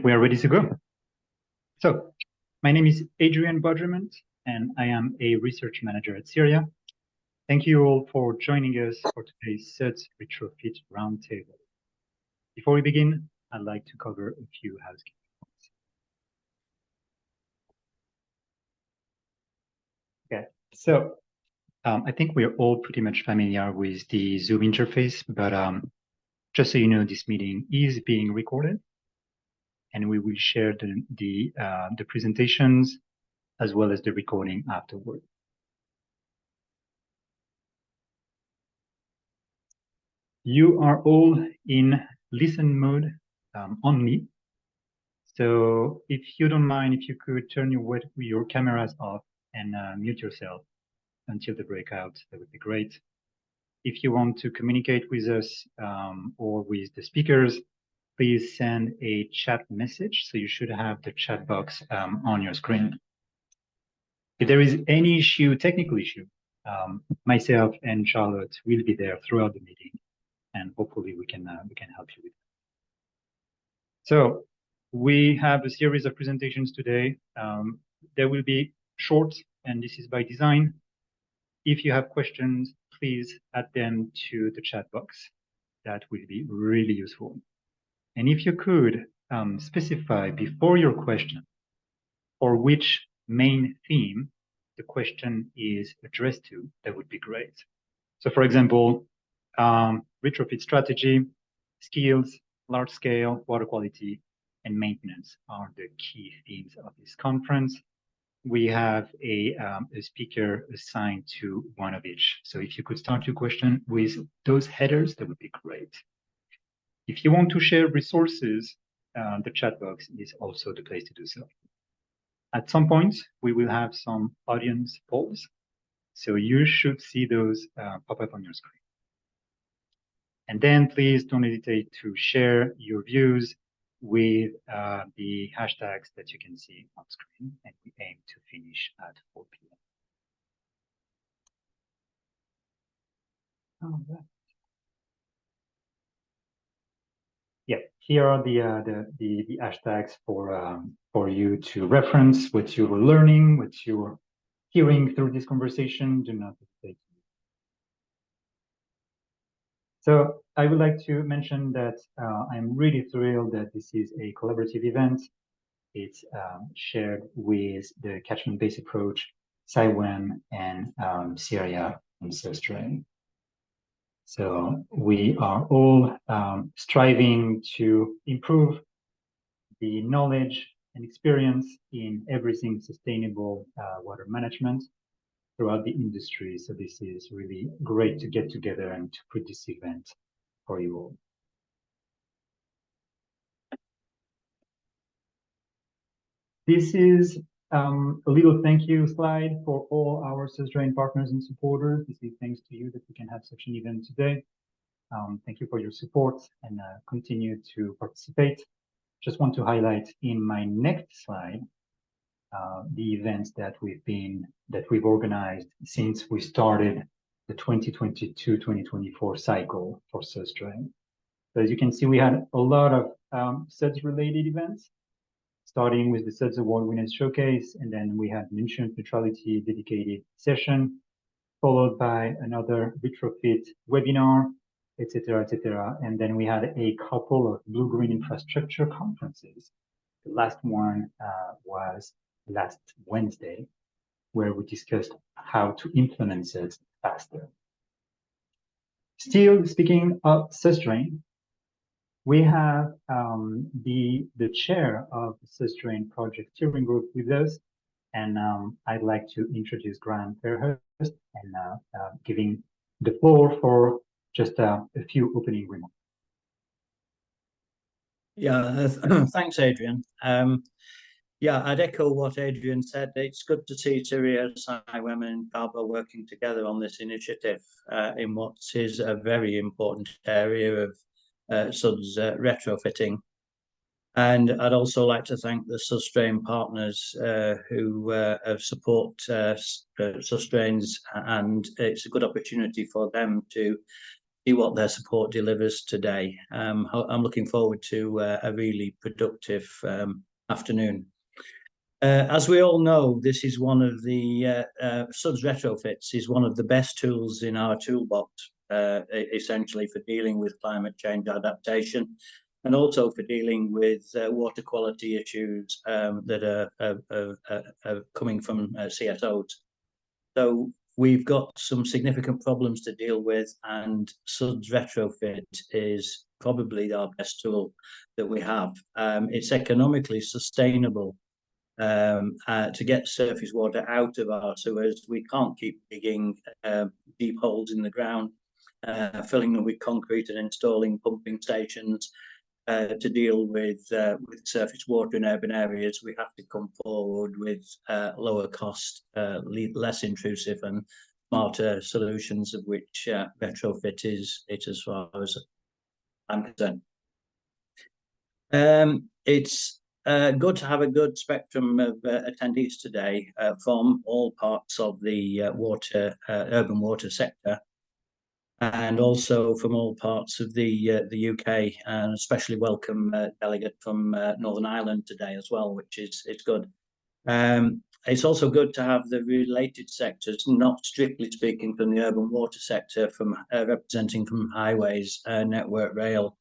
We are ready to go. So, my name is Adrian Bodrement, and I am a research manager at Syria. Thank you all for joining us for today's SuDS Retrofit Roundtable. Before we begin, I'd like to cover a few housekeeping points. Okay, so I think we're all pretty much familiar with the Zoom interface, but just so you know, this meeting is being recorded, and we will share the presentations as well as the recording afterward. You are all in listen mode only. So if you don't mind, if you could turn your cameras off and mute yourself until the breakout, that would be great. If you want to communicate with us or with the speakers, please send a chat message. So you should have the chat box on your screen. If there is any issue, technical issue, myself and Charlotte will be there throughout the meeting, and hopefully we can help you with that. So we have a series of presentations today. They will be short, and this is by design. If you have questions, please add them to the chat box. That will be really useful. And if you could specify before your question or which main theme the question is addressed to, that would be great. So for example, retrofit strategy, skills, large scale, water quality, and maintenance are the key themes of this conference. We have a speaker assigned to one of each. So if you could start your question with those headers, that would be great. If you want to share resources, the chat box is also the place to do so. At some point, we will have some audience polls. So you should see those pop up on your screen. And then please don't hesitate to share your views with the hashtags that you can see on screen, and we aim to finish at 4 p.m. All right. Yeah, here are the hashtags for you to reference what you were learning, what you were hearing through this conversation. Do not hesitate. So I would like to mention that I'm really thrilled that this is a collaborative event. It's shared with the catchment-based approach, SciWEM, and Syria and susdrain. So we are all striving to improve the knowledge and experience in everything sustainable water management throughout the industry. So this is really great to get together and to put this event for you all. This is a little thank you slide for all our susdrain partners and supporters. This is thanks to you that we can have such an event today. Thank you for your support and continue to participate. Just want to highlight in my next slide the events that we've organized since we started the 2022-2024 cycle for susdrain. So as you can see, we had a lot of SuDS related events, starting with the SuDS Award Winners Showcase, and then we had an insurance neutrality dedicated session, followed by another retrofit webinar, etc., etc. And then we had a couple of blue-green infrastructure conferences. The last one was last Wednesday, where we discussed how to implement SuDS faster. Still speaking of susdrain, we have the chair of the susdrain project steering group with us, and I'd like to introduce Graham Fairhurst and giving the floor for just a few opening remarks. Yeah, thanks, Adrian. Yeah, I'd echo what Adrian said. It's good to see Syria, SciWEM, and Carbo working together on this initiative in what is a very important area of SuDS retrofitting. And I'd also like to thank the susdrain partners who have support susdrains, and it's a good opportunity for them to see what their support delivers today. I'm looking forward to a really productive afternoon. As we all know, this is one of the SuDS retrofits is one of the best tools in our toolbox, essentially for dealing with climate change adaptation, and also for dealing with water quality issues that are coming from CSOs. So we've got some significant problems to deal with, and SuDS Retrofit is probably our best tool that we have. It's economically sustainable to get surface water out of our sewers. We can't keep digging deep holes in the ground, filling them with concrete and installing pumping stations to deal with surface water in urban areas. We have to come forward with lower cost, less intrusive and smarter solutions, of which Retrofit is it, as far as I'm concerned. It's good to have a good spectrum of attendees today from all parts of the urban water sector, and also from all parts of the UK, and especially welcome delegate from Northern Ireland today as well, which is good. It's also good to have the related sectors, not strictly speaking from the urban water sector, from representing from highways, Network Rail,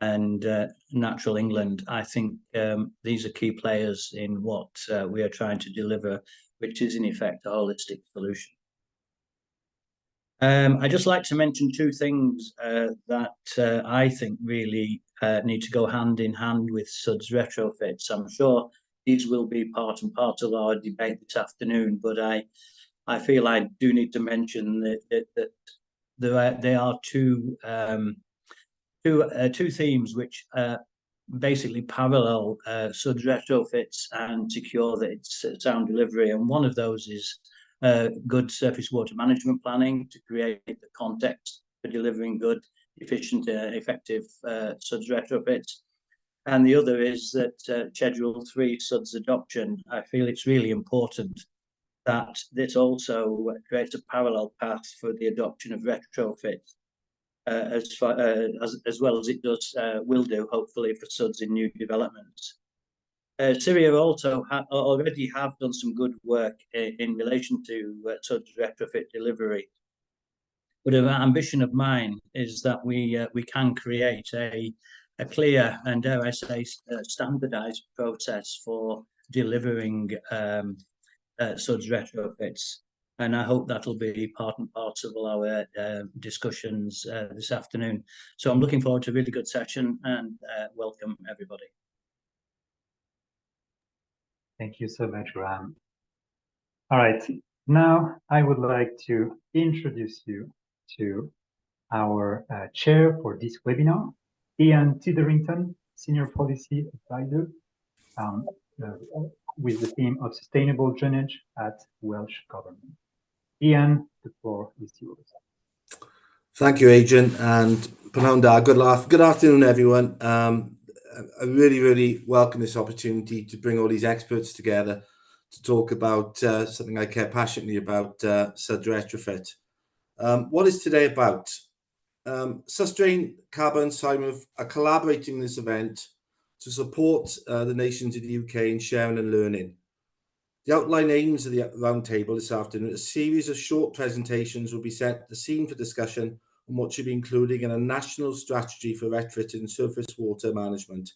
and Natural England. I think these are key players in what we are trying to deliver, which is in effect a holistic solution. I'd just like to mention two things that I think really need to go hand in hand with SuDS retrofits. I'm sure these will be part and parcel of our debate this afternoon, but I feel I do need to mention that there are two themes which basically parallel SuDS retrofits and secure that it's sound delivery. And one of those is good surface water management planning to create the context for delivering good, efficient, effective SuDS retrofits. And the other is that Schedule 3 SuDS adoption. I feel it's really important that this also creates a parallel path for the adoption of retrofits, as well as it does will do, hopefully, for SuDS in new developments. Syria also already have done some good work in relation to SuDS retrofit delivery. But an ambition of mine is that we can create a clear and, dare I say, standardized process for delivering SuDS retrofits. And I hope that'll be part and parcel of our discussions this afternoon. So I'm looking forward to a really good session, and welcome everybody. Thank you so much, Graham. All right, now I would like to introduce you to our chair for this webinar, Ian Titherington, Senior Policy Advisor with the theme of Sustainable Drainage at Welsh Government. Ian, the floor is yours. Thank you, Adrian, and Pnawn da, good afternoon, everyone. I really welcome this opportunity to bring all these experts together to talk about something I care passionately about, SuDS retrofit. What is today about? susdrain, Carbon and Simon are collaborating in this event to support the nations in the UK in sharing and learning. The outline aims of the roundtable this afternoon, a series of short presentations will be set the scene for discussion on what should be included in a national strategy for retrofitting surface water management.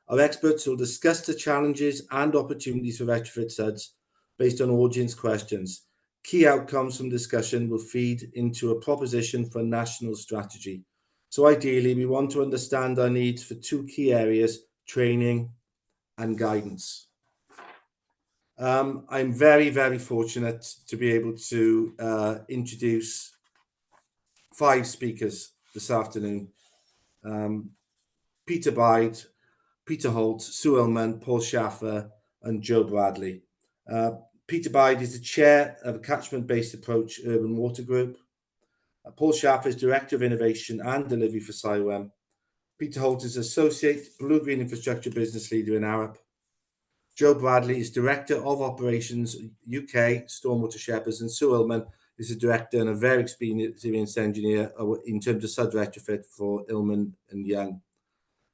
Our experts will discuss the challenges and opportunities for retrofit SuDS based on audience questions. Key outcomes from discussion will feed into a proposition for a national strategy. So ideally, we want to understand our needs for two key areas, training and guidance. I'm very fortunate to be able to introduce 5 speakers this afternoon. Peter Bide, Peter Holt, Sue Ullman, Paul Schaffer, and Joe Bradley. Peter Bide is the chair of a catchment-based approach urban water group. Paul Schaffer is Director of Innovation and Delivery for SciWem. Peter Holt is Associate Blue-Green Infrastructure Business Leader in Arup. Joe Bradley is Director of Operations UK, Stormwater Shepherds, and Sue Ullman is a director and a very experienced engineer in terms of SuD retrofit for Ilman and Young.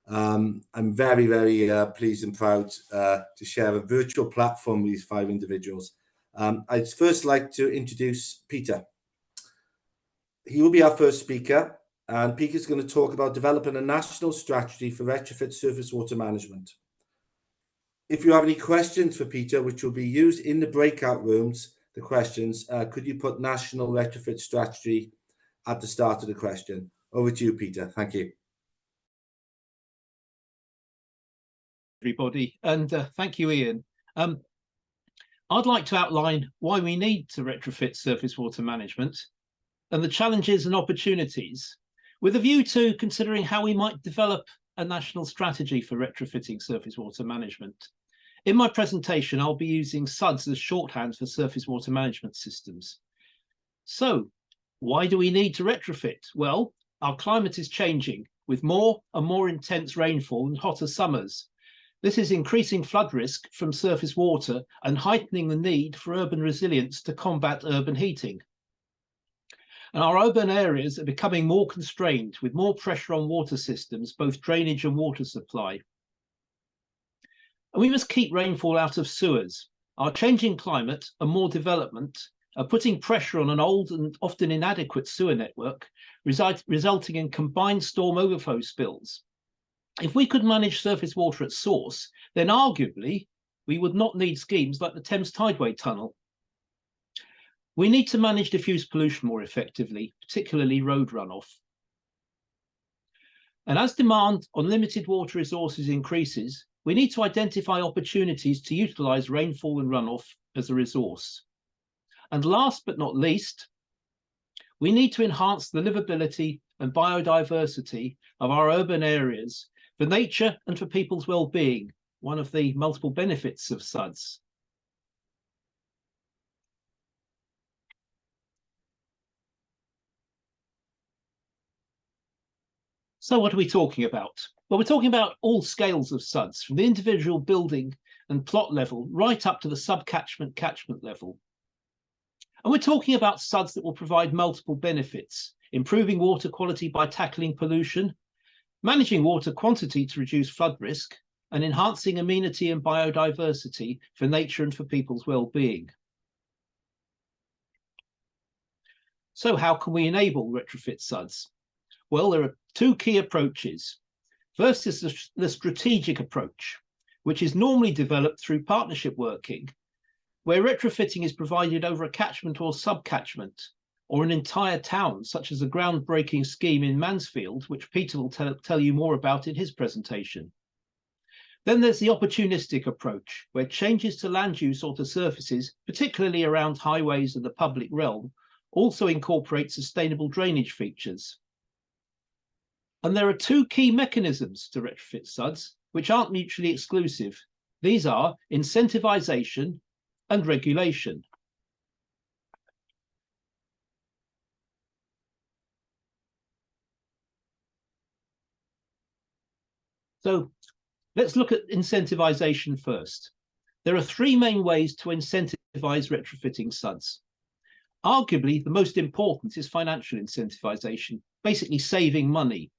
I'm very, very pleased and proud to share a virtual platform with these 5 individuals. I'd first like to introduce Peter. He will be our first speaker, and Peter's going to talk about developing a national strategy for retrofit surface water management. If you have any questions for Peter, which will be used in the breakout rooms, the questions, could you put national retrofit strategy at the start of the question? Over to you, Peter. Thank you. Everybody, and thank you, Ian. I'd like to outline why we need to retrofit surface water management and the challenges and opportunities, with a view to considering how we might develop a national strategy for retrofitting surface water management. In my presentation, I'll be using SuDS as shorthand for surface water management systems. So, why do we need to retrofit? Well, our climate is changing, with more and more intense rainfall and hotter summers. This is increasing flood risk from surface water and heightening the need for urban resilience to combat urban heating. And our urban areas are becoming more constrained, with more pressure on water systems, both drainage and water supply. And we must keep rainfall out of sewers. Our changing climate and more development are putting pressure on an old and often inadequate sewer network, resulting in combined storm overflow spills. If we could manage surface water at source, then arguably we would not need schemes like the Thames Tideway Tunnel. We need to manage diffuse pollution more effectively, particularly road runoff. And as demand on limited water resources increases, we need to identify opportunities to utilise rainfall and runoff as a resource. And last but not least, we need to enhance the livability and biodiversity of our urban areas for nature and for people's well-being, one of the multiple benefits of SuDS. So what are we talking about? Well, we're talking about all scales of SuDS, from the individual building and plot level right up to the sub-catchment catchment level. And we're talking about SuDS that will provide multiple benefits: improving water quality by tackling pollution, managing water quantity to reduce flood risk, and enhancing amenity and biodiversity for nature and for people's well-being. So how can we enable retrofit SuDS? Well, there are 2 key approaches. First is the strategic approach, which is normally developed through partnership working, where retrofitting is provided over a catchment or sub-catchment, or an entire town, such as a groundbreaking scheme in Mansfield, which Peter will tell you more about in his presentation. Then there's the opportunistic approach, where changes to land use or to surfaces, particularly around highways and the public realm, also incorporate sustainable drainage features. And there are 2 key mechanisms to retrofit SuDS, which aren't mutually exclusive. These are incentivisation and regulation. So let's look at incentivisation first. There are 3 main ways to incentivise retrofitting SuDS. Arguably, the most important is financial incentivisation, basically saving money.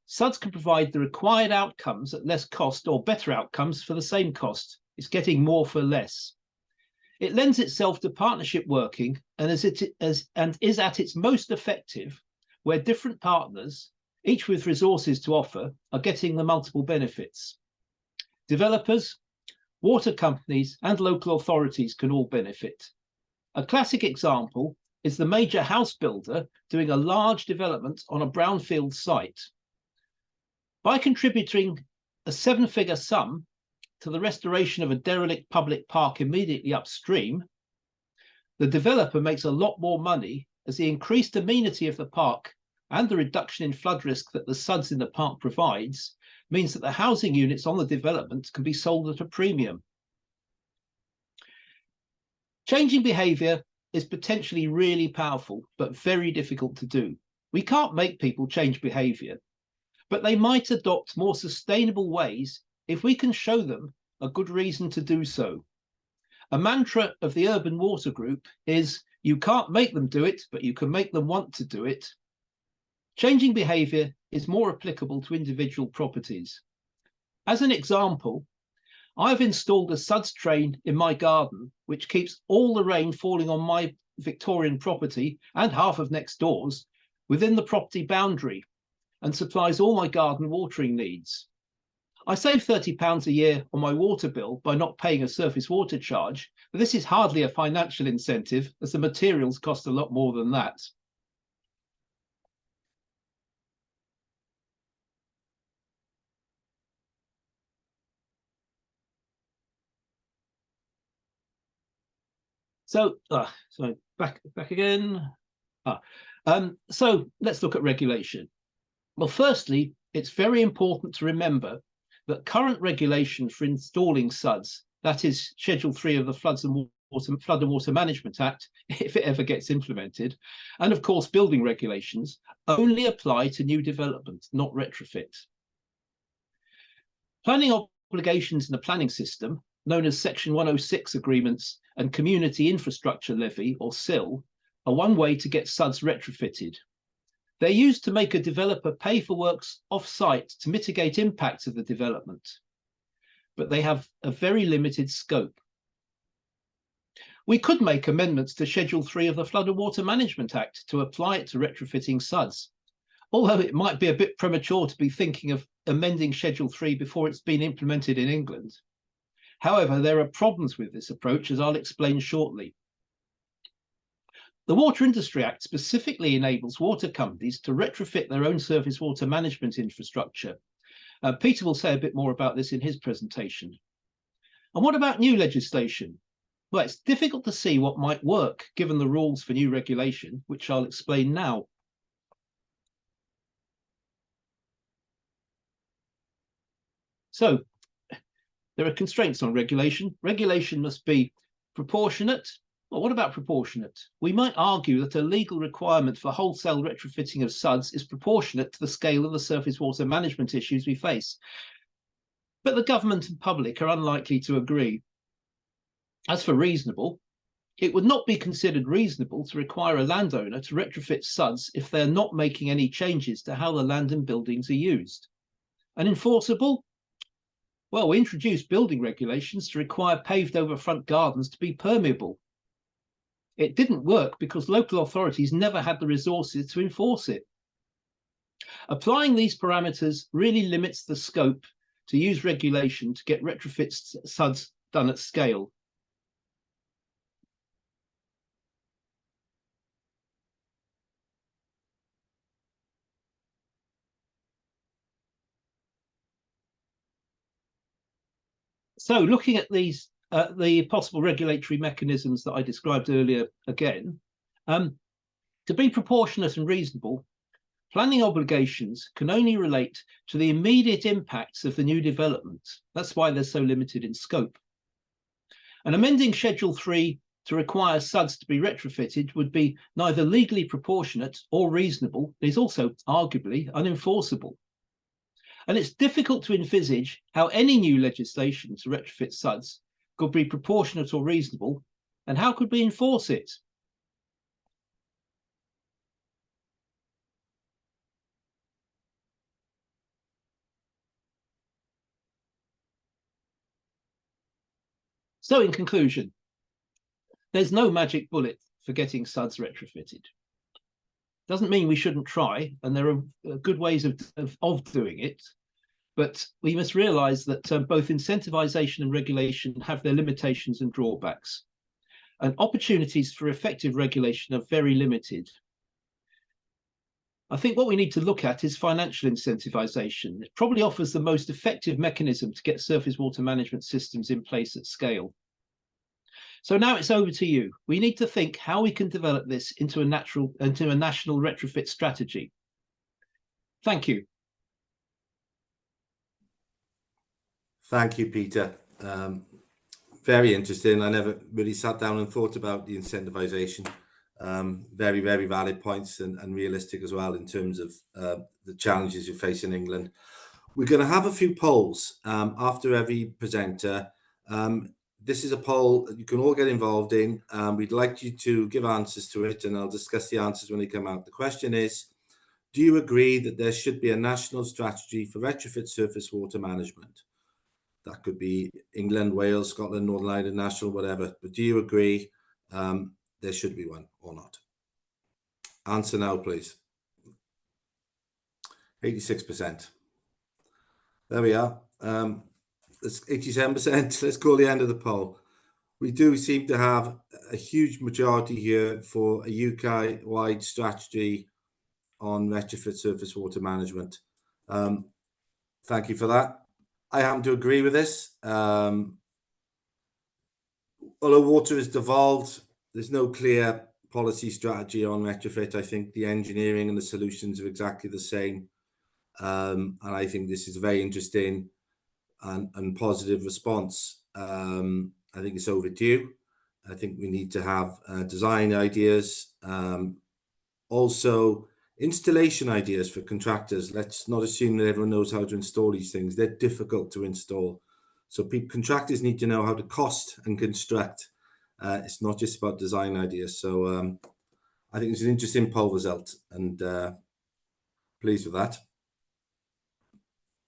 SuDS can provide the required outcomes at less cost, or better outcomes for the same cost. It's getting more for less. It lends itself to partnership working and is at its most effective where different partners, each with resources to offer, are getting the multiple benefits. Developers, water companies, and local authorities can all benefit. A classic example is the major house builder doing a large development on a brownfield site. By contributing a 7-figure sum to the restoration of a derelict public park immediately upstream, the developer makes a lot more money, as the increased amenity of the park and the reduction in flood risk that the SuDS in the park provides means that the housing units on the development can be sold at a premium. Changing behaviour is potentially really powerful, but very difficult to do. We can't make people change behaviour, but they might adopt more sustainable ways if we can show them a good reason to do so. A mantra of the Urban Water Group is You can't make them do it, but you can make them want to do it. Changing behaviour is more applicable to individual properties. As an example, I've installed a susdrain in my garden, which keeps all the rain falling on my Victorian property and half of next door's within the property boundary and supplies all my garden watering needs. I save £30 a year on my water bill by not paying a surface water charge, but this is hardly a financial incentive as the materials cost a lot more than that. So, back again. So let's look at regulation. Well, firstly, it's very important to remember that current regulation for installing SuDS, that is Schedule 3 of the Flood and Water Management Act, if it ever gets implemented, and of course building regulations, only apply to new development, not retrofit. Planning obligations in the planning system, known as Section 106 agreements and Community Infrastructure Levy, or CIL, are one way to get SuDS retrofitted. They're used to make a developer pay for works off-site to mitigate impacts of the development, but they have a very limited scope. We could make amendments to Schedule 3 of the Flood and Water Management Act to apply it to retrofitting SuDS, although it might be a bit premature to be thinking of amending Schedule 3 before it's been implemented in England. However, there are problems with this approach, as I'll explain shortly. The Water Industry Act specifically enables water companies to retrofit their own surface water management infrastructure. Peter will say a bit more about this in his presentation. And what about new legislation? Well, it's difficult to see what might work given the rules for new regulation, which I'll explain now. So, there are constraints on regulation. Regulation must be proportionate. Well, what about proportionate? We might argue that a legal requirement for wholesale retrofitting of SuDS is proportionate to the scale of the surface water management issues we face. But the government and public are unlikely to agree. As for reasonable, it would not be considered reasonable to require a landowner to retrofit SuDS if they're not making any changes to how the land and buildings are used. And enforceable? Well, we introduced building regulations to require paved over front gardens to be permeable. It didn't work because local authorities never had the resources to enforce it. Applying these parameters really limits the scope to use regulation to get retrofit SuDS done at scale. So looking at these, the possible regulatory mechanisms that I described earlier again, to be proportionate and reasonable, planning obligations can only relate to the immediate impacts of the new development. That's why they're so limited in scope. And amending Schedule 3 to require SuDS to be retrofitted would be neither legally proportionate or reasonable. It is also arguably unenforceable. And it's difficult to envisage how any new legislation to retrofit SuDS could be proportionate or reasonable, and how could we enforce it? So in conclusion, there's no magic bullet for getting SuDS retrofitted. Doesn't mean we shouldn't try, and there are good ways of doing it, but we must realise that both incentivisation and regulation have their limitations and drawbacks, and opportunities for effective regulation are very limited. I think what we need to look at is financial incentivisation. It probably offers the most effective mechanism to get surface water management systems in place at scale. So now it's over to you. We need to think how we can develop this into a national retrofit strategy. Thank you. Thank you, Peter. Very interesting. I never really sat down and thought about the incentivisation. Very, very valid points and realistic as well in terms of the challenges you face in England. We're going to have a few polls after every presenter. this is a poll that you can all get involved in. We'd like you to give answers to it, and I'll discuss the answers when they come out. The question is, do you agree that there should be a national strategy for retrofit surface water management? That could be England, Wales, Scotland, Northern Ireland, national, whatever. But do you agree there should be one or not? Answer now, please. 86%. There we are. That's 87%. Let's call the end of the poll. We do seem to have a huge majority here for a UK-wide strategy on retrofit surface water management. Thank you for that. I happen to agree with this. Although water is devolved, there's no clear policy strategy on retrofit. I think the engineering and the solutions are exactly the same. And I think this is a very interesting and positive response. I think it's overdue. I think we need to have design ideas, also installation ideas for contractors. Let's not assume that everyone knows how to install these things. They're difficult to install. So contractors need to know how to cost and construct. It's not just about design ideas. So I think it's an interesting poll result, and pleased with that.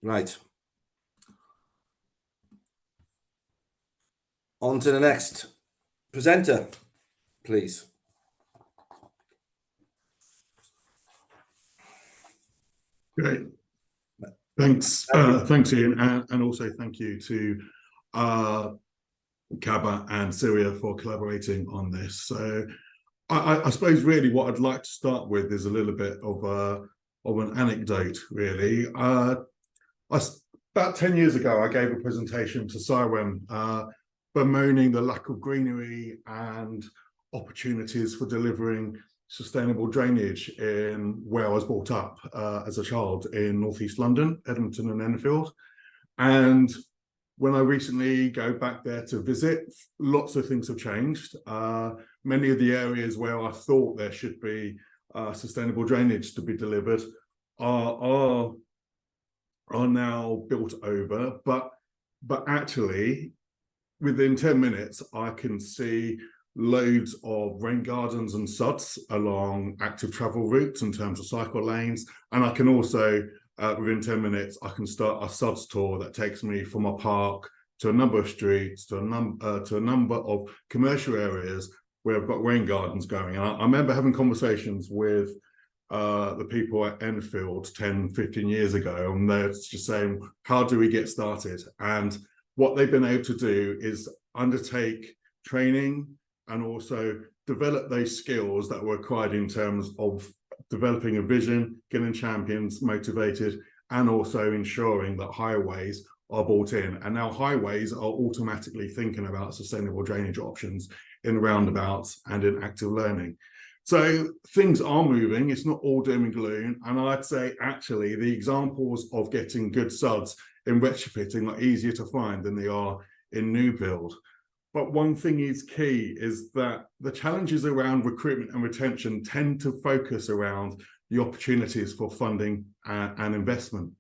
Right. On to the next presenter, please. Great. Thanks, thanks, Ian, and also thank you to Kaba and Syria for collaborating on this. So I suppose really what I'd like to start with is a little bit of an anecdote, really. About 10 years ago, I gave a presentation to CIWEM bemoaning the lack of greenery and opportunities for delivering sustainable drainage in where I was brought up as a child in northeast London, Edmonton and Enfield. And when I recently go back there to visit, lots of things have changed. Many of the areas where I thought there should be sustainable drainage to be delivered are now built over, but actually within 10 minutes I can see loads of rain gardens and SuDS along active travel routes in terms of cycle lanes, and I can also within 10 minutes I can start a SuDS tour that takes me from a park to a number of streets to a number of commercial areas where I've got rain gardens going. And I remember having conversations with the people at Enfield 10-15 years ago, and they're just saying, how do we get started? And what they've been able to do is undertake training and also develop those skills that were required in terms of developing a vision, getting champions motivated, and also ensuring that highways are brought in. And now highways are automatically thinking about sustainable drainage options in roundabouts and in active learning. So things are moving. It's not all doom and gloom. And I'd say actually the examples of getting good SuDS in retrofitting are easier to find than they are in new build. But one thing is key is that the challenges around recruitment and retention tend to focus around the opportunities for funding and investment.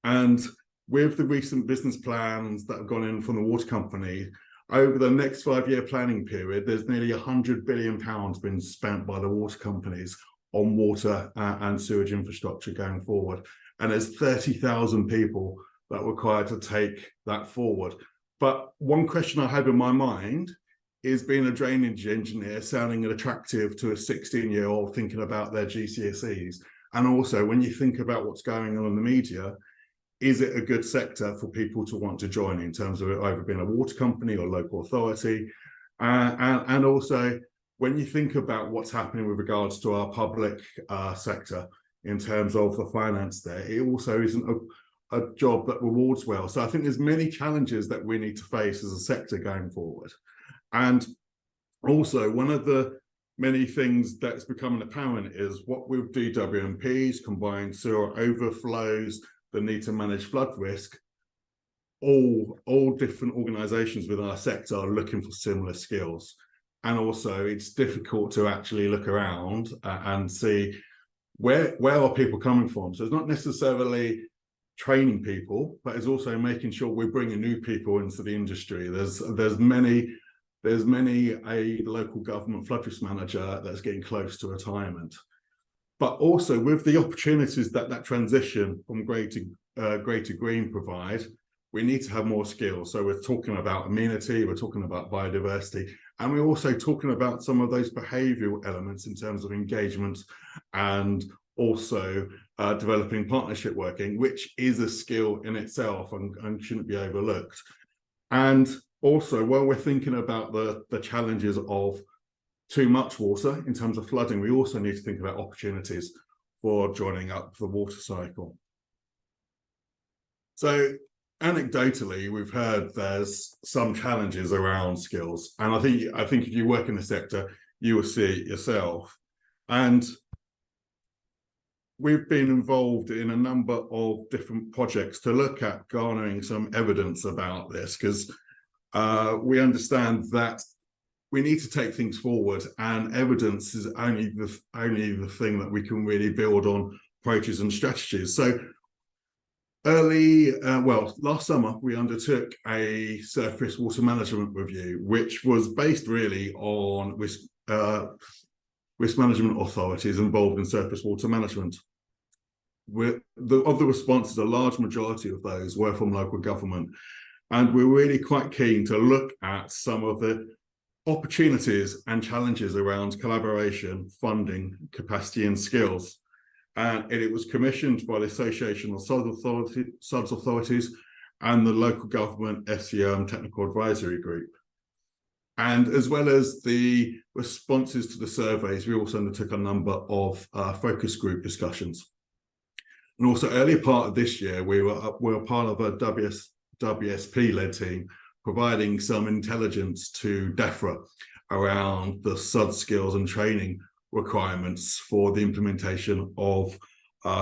And with the recent business plans that have gone in from the water company, over the next 5-year planning period, there's nearly £100 billion been spent by the water companies on water and sewage infrastructure going forward. And there's 30,000 people that are required to take that forward. But one question I have in my mind is, being a drainage engineer, sounding attractive to a 16-year-old thinking about their GCSEs. And also, when you think about what's going on in the media, is it a good sector for people to want to join in terms of it either being a water company or local authority? And also, when you think about what's happening with regards to our public sector in terms of the finance there, it also isn't a job that rewards well. So I think there's many challenges that we need to face as a sector going forward. And also, one of the many things that's becoming apparent is what with DWMPs, combined sewer overflows, the need to manage flood risk, all different organisations within our sector are looking for similar skills. And also, it's difficult to actually look around and see where are people coming from. So it's not necessarily training people, but it's also making sure we're bringing new people into the industry. There's many a local government flood risk manager that's getting close to retirement, but also with the opportunities that transition from grey to green provide, we need to have more skills. So we're talking about amenity, we're talking about biodiversity, and we're also talking about some of those behavioural elements in terms of engagement and also developing partnership working, which is a skill in itself and shouldn't be overlooked. And also, while we're thinking about the challenges of too much water in terms of flooding, we also need to think about opportunities for joining up the water cycle. So anecdotally, we've heard there's some challenges around skills, and I think if you work in the sector, you will see it yourself. And we've been involved in a number of different projects to look at garnering some evidence about this, because we understand that we need to take things forward, and evidence is only the thing that we can really build on approaches and strategies. So last summer, we undertook a surface water management review, which was based really on risk management authorities involved in surface water management. Of the responses, a large majority of those were from local government. And we're really quite keen to look at some of the opportunities and challenges around collaboration, funding, capacity and skills. And it was commissioned by the Association of SuDS Authorities and the local government SEO Technical Advisory Group. And as well as the responses to the surveys, we also undertook a number of focus group discussions. And also earlier part of this year, we were part of a WSP-led team providing some intelligence to DEFRA around the SuD skills and training requirements for the implementation of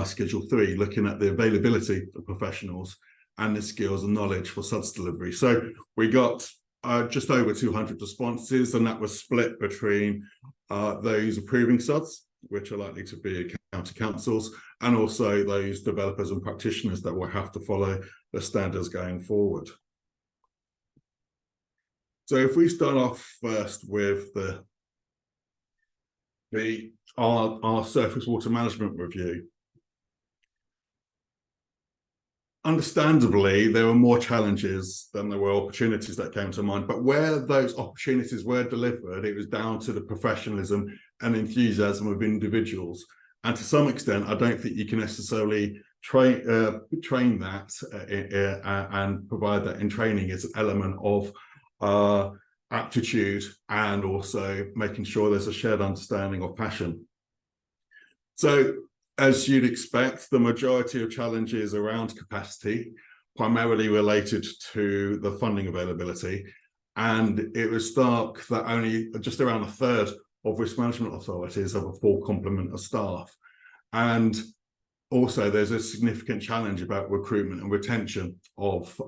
Schedule 3, looking at the availability of professionals and the skills and knowledge for SuDS delivery. So we got just over 200 responses, and that was split between those approving SuDS, which are likely to be county councils, and also those developers and practitioners that will have to follow the standards going forward. So if we start off first with our surface water management review, understandably, there were more challenges than there were opportunities that came to mind, but where those opportunities were delivered, it was down to the professionalism and enthusiasm of individuals. And to some extent, I don't think you can necessarily train that and provide that in training as an element of aptitude, and also making sure there's a shared understanding of passion. So, as you'd expect, the majority of challenges around capacity primarily related to the funding availability, and it was stark that only just around a third of risk management authorities have a full complement of staff. And also there's a significant challenge about recruitment and retention of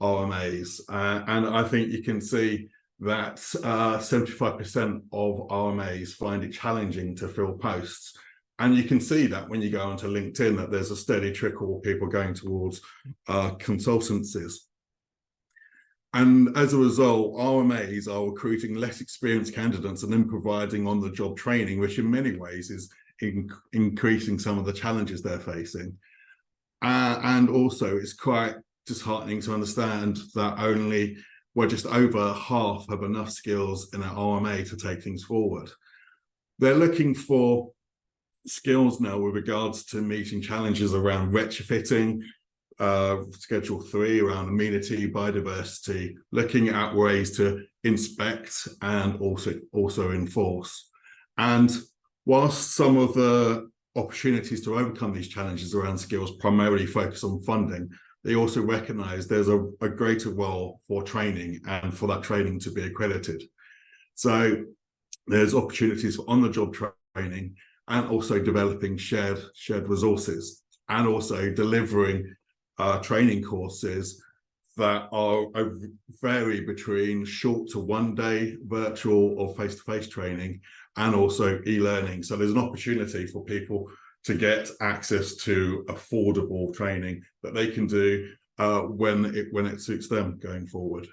RMAs. And I think you can see that 75% of RMAs find it challenging to fill posts. And you can see that when you go onto LinkedIn, that there's a steady trickle of people going towards consultancies. And as a result, RMAs are recruiting less experienced candidates and then providing on-the-job training, which in many ways is increasing some of the challenges they're facing. And also, it's quite disheartening to understand that just over half have enough skills in their RMA to take things forward. They're looking for skills now with regards to meeting challenges around retrofitting, Schedule 3 around amenity, biodiversity, looking at ways to inspect and also enforce. And whilst some of the opportunities to overcome these challenges around skills primarily focus on funding, they also recognise there's a greater role for training and for that training to be accredited. So there's opportunities for on-the-job training and also developing shared resources, and also delivering training courses that vary between short to 1 day virtual or face-to-face training, and also e-learning. So there's an opportunity for people to get access to affordable training that they can do when it suits them going forward.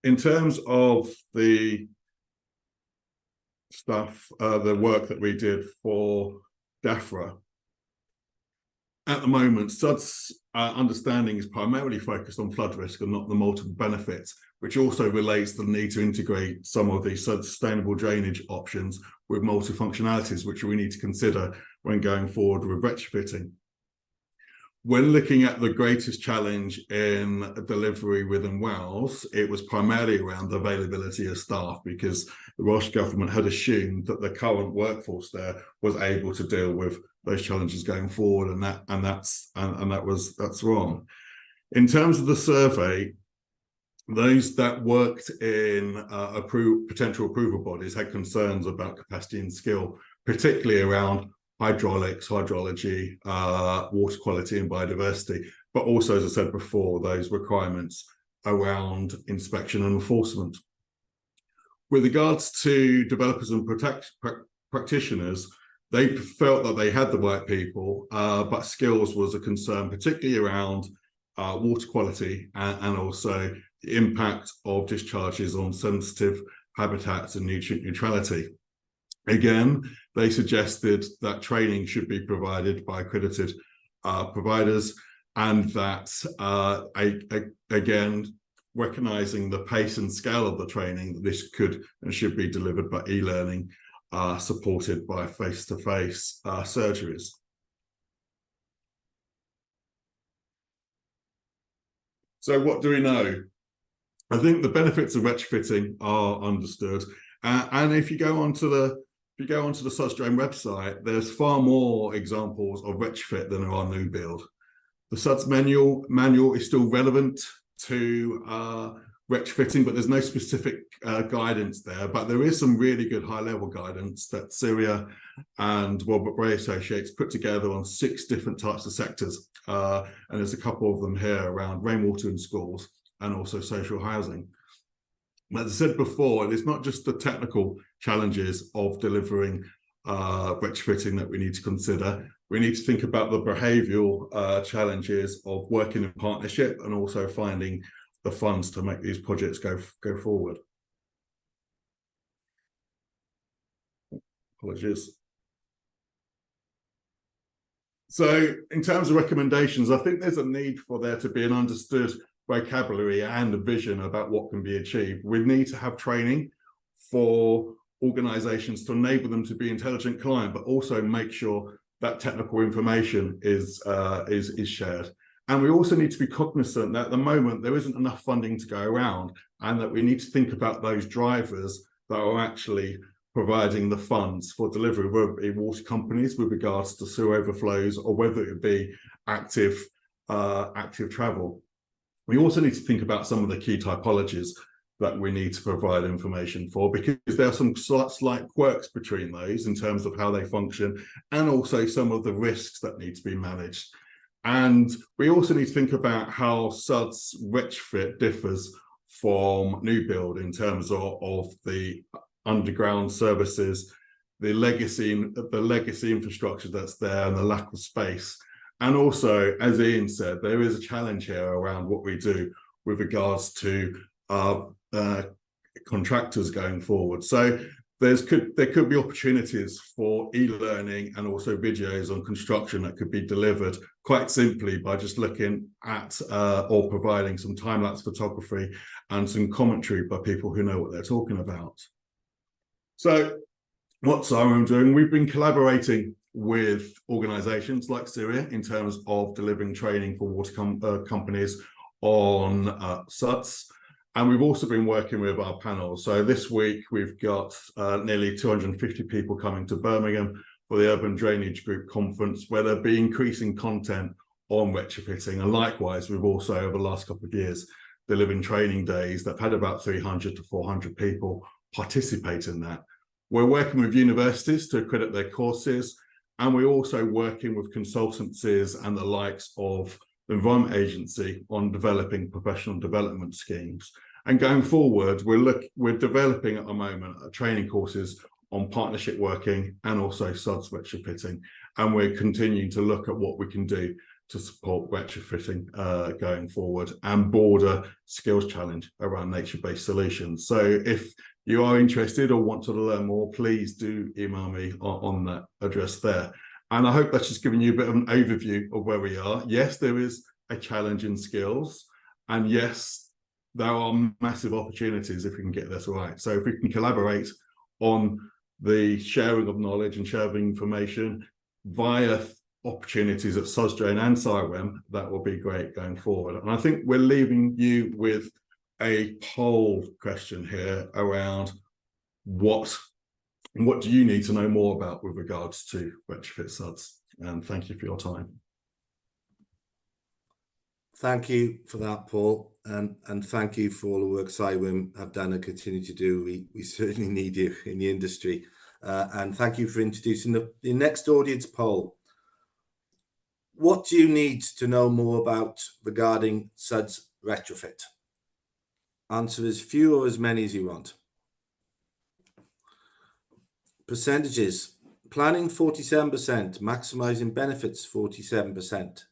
In terms of the stuff, the work that we did for DAFRA, at the moment, SuDS understanding is primarily focused on flood risk and not the multiple benefits, which also relates to the need to integrate some of the sustainable drainage options with multifunctionalities, which we need to consider when going forward with retrofitting. When looking at the greatest challenge in delivery within Wales, it was primarily around the availability of staff, because the Welsh Government had assumed that the current workforce there was able to deal with those challenges going forward, and that's wrong. In terms of the survey, those that worked in potential approval bodies had concerns about capacity and skill, particularly around hydraulics, hydrology, water quality and biodiversity, but also, as I said before, those requirements around inspection and enforcement. With regards to developers and practitioners, they felt that they had the right people, but skills was a concern, particularly around water quality and also the impact of discharges on sensitive habitats and nutrient neutrality. Again, they suggested that training should be provided by accredited providers, and that, again, recognising the pace and scale of the training, this could and should be delivered by e-learning, supported by face-to-face surgeries. So what do we know? I think the benefits of retrofitting are understood, and if you go onto the susdrain website, there's far more examples of retrofit than there are new build. The SuDS manual is still relevant to retrofitting, but there's no specific guidance there. But there is some really good high-level guidance that Syria and Robert Bray Associates put together on 6 different types of sectors. And there's a couple of them here around rainwater in schools and also social housing. As I said before, it's not just the technical challenges of delivering retrofitting that we need to consider. We need to think about the behavioural challenges of working in partnership and also finding the funds to make these projects go forward. Apologies. So in terms of recommendations, I think there's a need for there to be an understood vocabulary and a vision about what can be achieved. We need to have training for organizations to enable them to be intelligent client, but also make sure that technical information is shared. And we also need to be cognizant that at the moment there isn't enough funding to go around, and that we need to think about those drivers that are actually providing the funds for delivery, whether it be water companies with regards to sewer overflows, or whether it be active travel. We also need to think about some of the key typologies that we need to provide information for, because there are some slight quirks between those in terms of how they function, and also some of the risks that need to be managed. And we also need to think about how SuDS retrofit differs from new build in terms of the underground services, the legacy infrastructure that's there, and the lack of space. And also, as Ian said, there is a challenge here around what we do with regards to contractors going forward. So there could be opportunities for e-learning and also videos on construction that could be delivered quite simply by just looking at or providing some time-lapse photography and some commentary by people who know what they're talking about. So what's SuDS doing? We've been collaborating with organizations like Syria in terms of delivering training for water companies on SuDS. And we've also been working with our panel. So this week we've got nearly 250 people coming to Birmingham for the Urban Drainage Group conference, where there'll be increasing content on retrofitting. And likewise, we've also, over the last couple of years, delivering training days that have had about 300 to 400 people participate in that. We're working with universities to accredit their courses, and we're also working with consultancies and the likes of the Environment Agency on developing professional development schemes. And going forward, we're developing at the moment training courses on partnership working and also SuDS retrofitting, and we're continuing to look at what we can do to support retrofitting going forward, and broader skills challenge around nature-based solutions. So if you are interested or want to learn more, please do email me on that address there. And I hope that's just given you a bit of an overview of where we are. Yes, there is a challenge in skills, and yes, there are massive opportunities if we can get this right. So if we can collaborate on the sharing of knowledge and sharing information via opportunities at susdrain and SciWem, that will be great going forward. And I think we're leaving you with a poll question here around what do you need to know more about with regards to retrofit SuDS? And thank you for your time. Thank you for that, Paul, and thank you for all the work SciWem have done and continue to do. We certainly need you in the industry. And thank you for introducing the next audience poll. What do you need to know more about regarding SuDS retrofit? Answer as few or as many as you want. Percentages: planning 47%, maximising benefits 47%,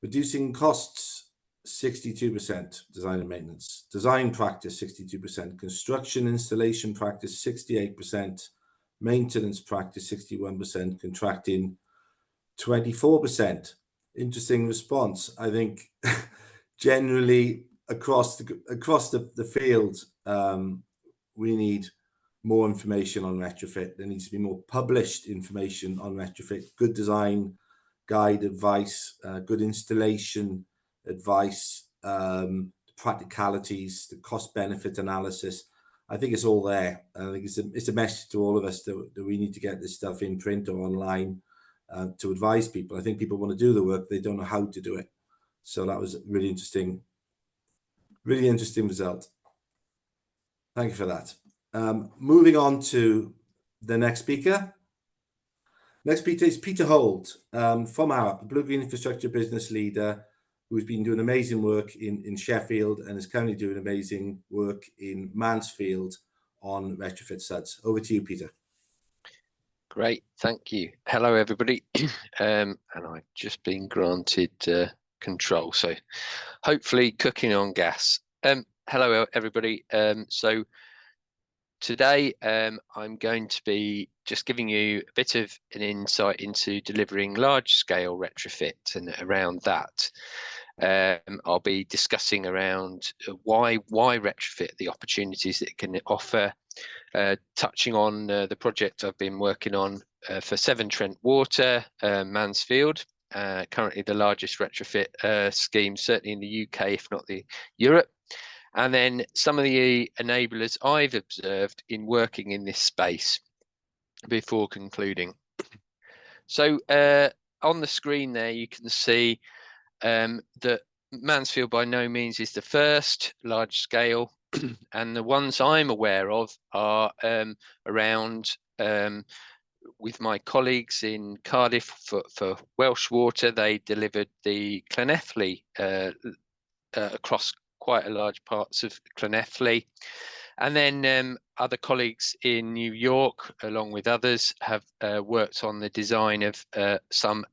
reducing costs 62%, design and maintenance, design practice 62%, construction installation practice 68%, maintenance practice 61%, contracting 24%. Interesting response. I think generally across the field, we need more information on retrofit. There needs to be more published information on retrofit, good design guide advice, good installation advice, the practicalities, the cost benefit analysis. I think it's all there. I think it's a message to all of us that we need to get this stuff in print or online to advise people. I think people want to do the work, they don't know how to do it. So that was a really interesting result. Thank you for that. Moving on to the next speaker. Next speaker is Peter Holt from Arup, a Blue-Green Infrastructure business leader who's been doing amazing work in Sheffield and is currently doing amazing work in Mansfield on retrofit SuDS. Over to you, Peter. Great, thank you. Hello, everybody. And I've just been granted control, so hopefully cooking on gas. Hello, everybody. So today I'm going to be just giving you a bit of an insight into delivering large-scale retrofit, and around that I'll be discussing around why retrofit, the opportunities that it can offer, touching on the project I've been working on for Severn Trent Water, Mansfield, currently the largest retrofit scheme, certainly in the UK, if not the Europe. And then some of the enablers I've observed in working in this space before concluding. So on the screen there, you can see that Mansfield by no means is the first large scale, and the ones I'm aware of are around with my colleagues in Cardiff for Welsh Water. They delivered the Llanelli across quite a large parts of Llanelli, and then other colleagues in New York, along with others, have worked on the design of some,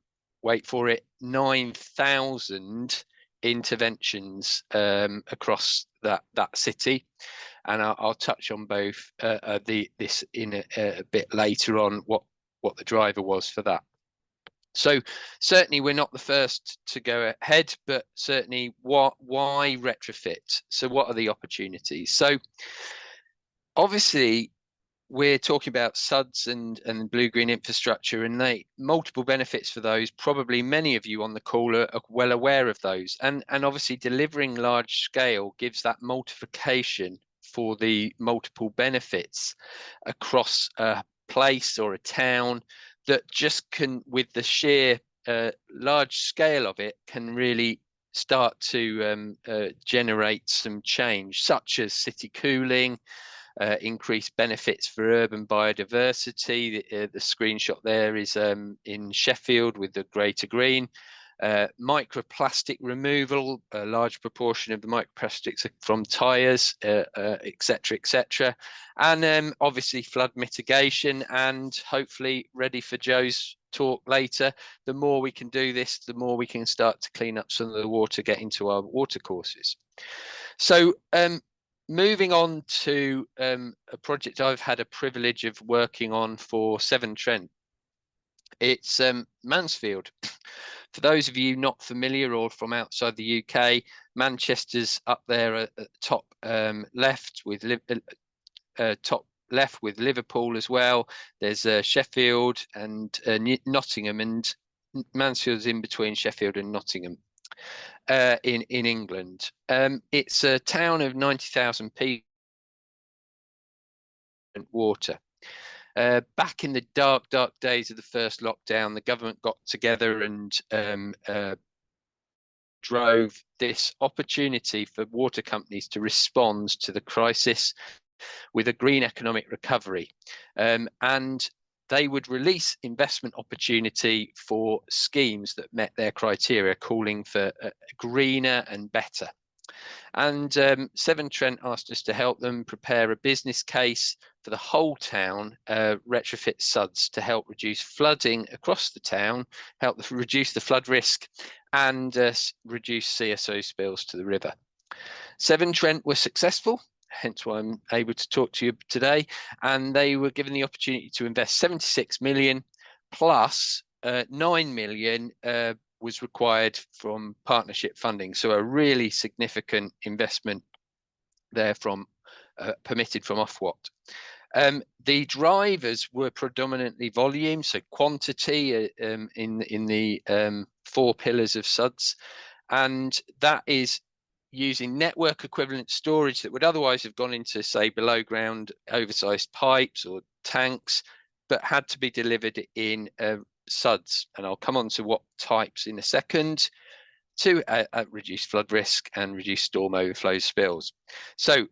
wait for it, 9,000 interventions across that city, and I'll touch on both this in a bit later on, what the driver was for that. So certainly we're not the first to go ahead, but certainly why retrofit? So what are the opportunities? So obviously we're talking about SuDS and blue-green infrastructure, and multiple benefits for those. Probably many of you on the call are well aware of those, and obviously delivering large scale gives that multiplication for the multiple benefits across a place or a town that just can, with the sheer large scale of it, can really start to generate some change, such as city cooling, increased benefits for urban biodiversity. The screenshot there is in Sheffield with the Greater Green, microplastic removal, a large proportion of the microplastics are from tyres, etc., etc. And obviously flood mitigation, and hopefully, ready for Joe's talk later, the more we can do this, the more we can start to clean up some of the water, get into our watercourses. So moving on to a project I've had a privilege of working on for Severn Trent. It's Mansfield. For those of you not familiar or from outside the UK, Manchester's up there at the top left with Liverpool as well. There's Sheffield and Nottingham, and Mansfield's in between Sheffield and Nottingham in England. It's a town of 90,000 people. Water. Back in the dark days of the first lockdown, the government got together and drove this opportunity for water companies to respond to the crisis with a green economic recovery. And they would release investment opportunity for schemes that met their criteria, calling for greener and better. And Severn Trent asked us to help them prepare a business case for the whole town, Retrofit SuDS, to help reduce flooding across the town, help reduce the flood risk, and reduce CSO spills to the river. Severn Trent were successful, hence why I'm able to talk to you today, and they were given the opportunity to invest 76 million plus 9 million was required from partnership funding. So a really significant investment there from permitted from Ofwat. The drivers were predominantly volume, so quantity in the 4 pillars of SuDS, and that is using network equivalent storage that would otherwise have gone into, say, below ground oversized pipes or tanks, but had to be delivered in SuDS, and I'll come on to what types in a second, to reduce flood risk and reduce storm overflow spills. So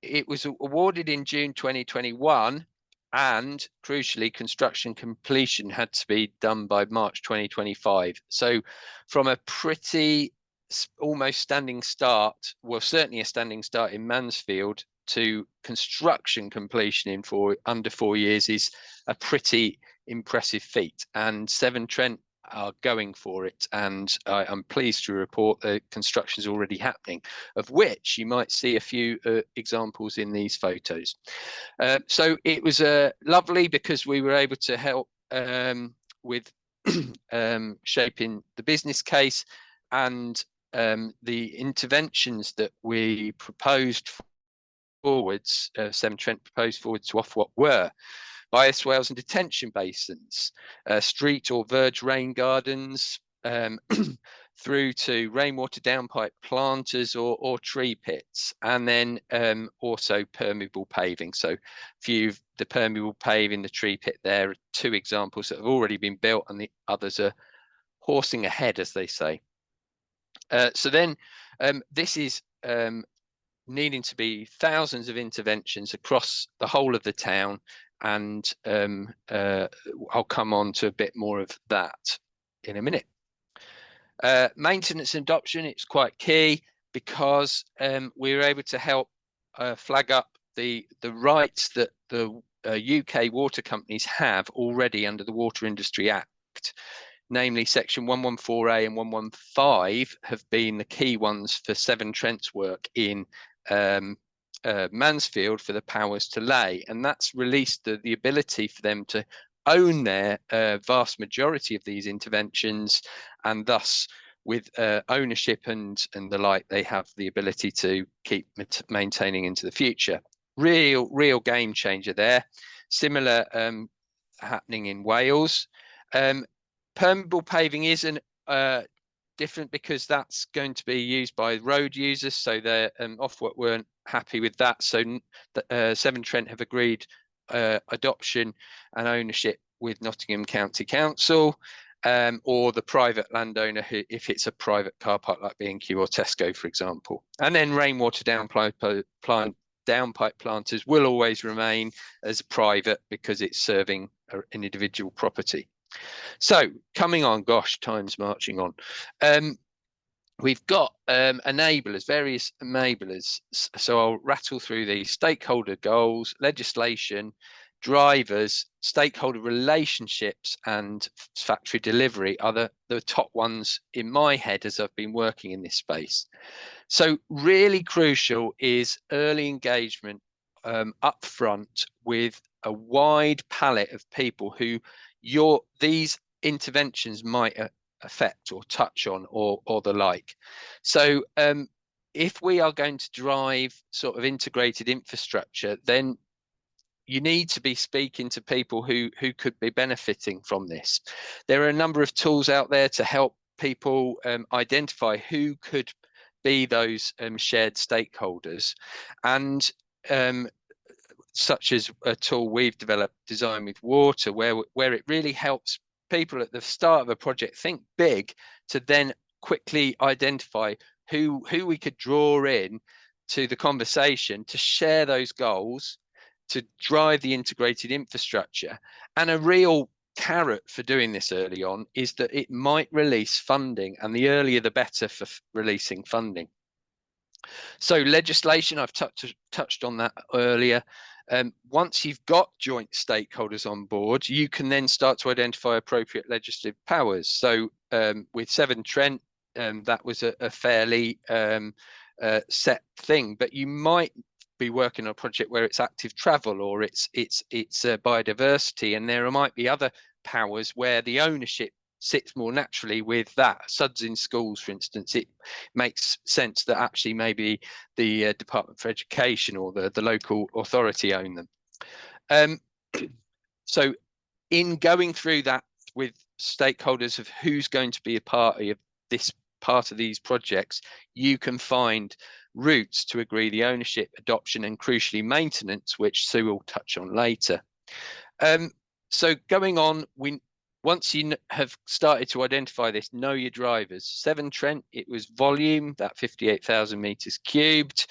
it was awarded in June 2021, and crucially, construction completion had to be done by March 2025. So from a pretty almost standing start, well, certainly a standing start in Mansfield, to construction completion in under 4 years is a pretty impressive feat, and Severn Trent are going for it, and I'm pleased to report that construction is already happening, of which you might see a few examples in these photos. So it was lovely because we were able to help with shaping the business case, and the interventions that we proposed forwards, Severn Trent proposed forwards to Ofwat were bioswales and detention basins, street or verge rain gardens, through to rainwater downpipe planters or tree pits, and then also permeable paving. So the permeable paving, the tree pit, there are 2 examples that have already been built, and the others are horsing ahead, as they say. So then this is needing to be thousands of interventions across the whole of the town, and I'll come on to a bit more of that in a minute. Maintenance and adoption, it's quite key because we were able to help flag up the rights that the UK water companies have already under the Water Industry Act. Namely, section 114A and 115 have been the key ones for Severn Trent's work in Mansfield for the powers to lay, and that's released the ability for them to own their vast majority of these interventions, and thus with ownership and the like, they have the ability to keep maintaining into the future. Real game changer there. Similar happening in Wales. Permeable paving isn't different because that's going to be used by road users, so they're Ofwat weren't happy with that. So Severn Trent have agreed adoption and ownership with Nottingham County Council, or the private landowner if it's a private car park like B&Q or Tesco, for example. And then rainwater downpipe planters will always remain as private because it's serving an individual property. So coming on, gosh, time's marching on. We've got enablers, various enablers. So I'll rattle through these: stakeholder goals, legislation, drivers, stakeholder relationships, and factory delivery are the top ones in my head as I've been working in this space. So really crucial is early engagement up front with a wide palette of people who these interventions might affect or touch on or the like. So if we are going to drive sort of integrated infrastructure, then you need to be speaking to people who could be benefiting from this. There are a number of tools out there to help people identify who could be those shared stakeholders, and such as a tool we've developed, Design with Water, where it really helps people at the start of a project think big to then quickly identify who we could draw in to the conversation to share those goals, to drive the integrated infrastructure. And a real carrot for doing this early on is that it might release funding, and the earlier the better for releasing funding. So legislation, I've touched on that earlier. Once you've got joint stakeholders on board, you can then start to identify appropriate legislative powers. So with Severn Trent, that was a fairly set thing, but you might be working on a project where it's active travel or it's biodiversity, and there might be other powers where the ownership sits more naturally with that. SuDS in schools, for instance, it makes sense that actually maybe the Department for Education or the local authority own them. So in going through that with stakeholders of who's going to be a party of this part of these projects, you can find routes to agree the ownership, adoption, and crucially maintenance, which Sue will touch on later. So going on, once you have started to identify this, know your drivers. Severn Trent, it was volume, that 58,000 meters cubed.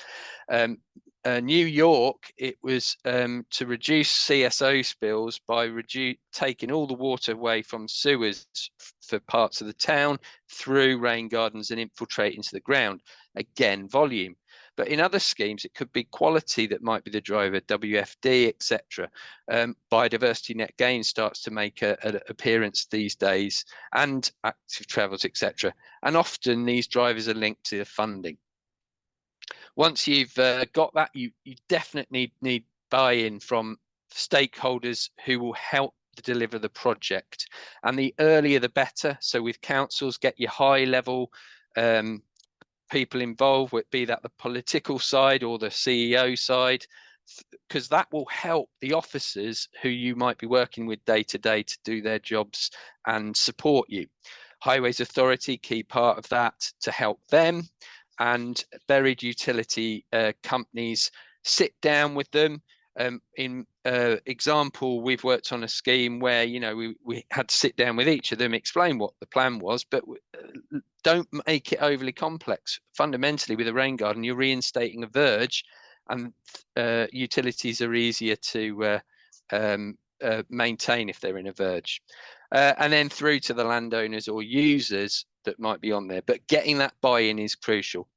New York, it was to reduce CSO spills by taking all the water away from sewers for parts of the town through rain gardens and infiltrate into the ground. Again, volume. But in other schemes, it could be quality that might be the driver, WFD, etc. Biodiversity net gain starts to make an appearance these days, and active travels, etc. And often these drivers are linked to the funding. Once you've got that, you definitely need buy-in from stakeholders who will help to deliver the project. And the earlier the better. So with councils, get your high-level people involved, be that the political side or the CEO side, because that will help the officers who you might be working with day to day to do their jobs and support you. Highways Authority, key part of that to help them, and buried utility companies, sit down with them. In example, we've worked on a scheme where, you know, we had to sit down with each of them, explain what the plan was, but don't make it overly complex. Fundamentally, with a rain garden, you're reinstating a verge, and utilities are easier to maintain if they're in a verge. And then through to the landowners or users that might be on there, but getting that buy-in is crucial.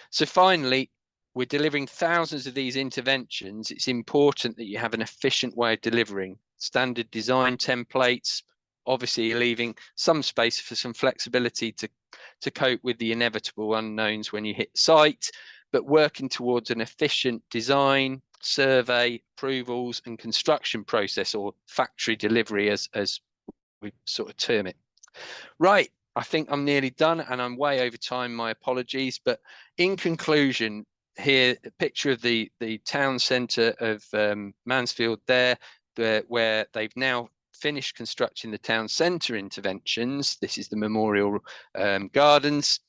So finally, we're delivering thousands of these interventions. It's important that you have an efficient way of delivering standard design templates, obviously leaving some space for some flexibility to cope with the inevitable unknowns when you hit site, but working towards an efficient design, survey, approvals, and construction process, or factory delivery as we sort of term it. Right, I think I'm nearly done and I'm way over time, my apologies. But in conclusion, here, a picture of the town centre of Mansfield there, where they've now finished constructing the town centre interventions. This is the Memorial Gardens.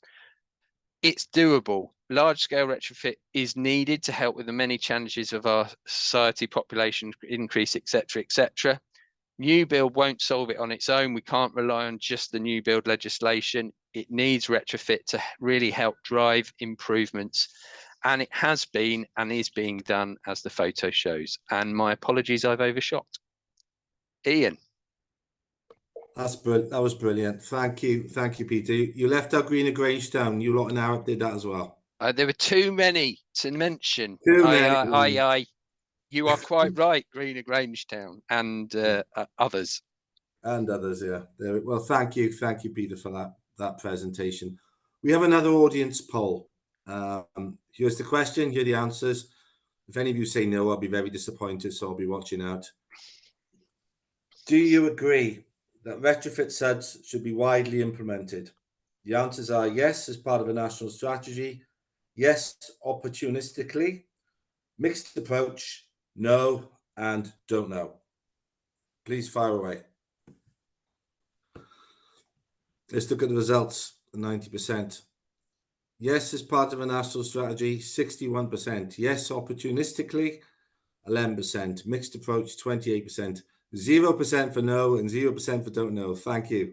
It's doable. Large-scale retrofit is needed to help with the many challenges of our society, population increase, etc., etc. New build won't solve it on its own. We can't rely on just the new build legislation. It needs retrofit to really help drive improvements. And it has been and is being done, as the photo shows. And my apologies, I've overshot. Ian. That was brilliant. Thank you, Peter. You left out Greener Grangetown. You lot in Arab did that as well. There were too many to mention. Too many. You are quite right, Greener Grangetown and others. And others, yeah. Well, thank you, Peter, for that presentation. We have another audience poll. Here's the question. Here are the answers. If any of you say no, I'll be very disappointed. So I'll be watching out. Do you agree that retrofit SuDS should be widely implemented? The answers are yes, as part of a national strategy. Yes, opportunistically. Mixed approach. No, and don't know. Please fire away. Let's look at the results. 90%. Yes, as part of a national strategy, 61%. Yes, opportunistically, 11%. Mixed approach, 28%. 0% for no and 0% for don't know. Thank you.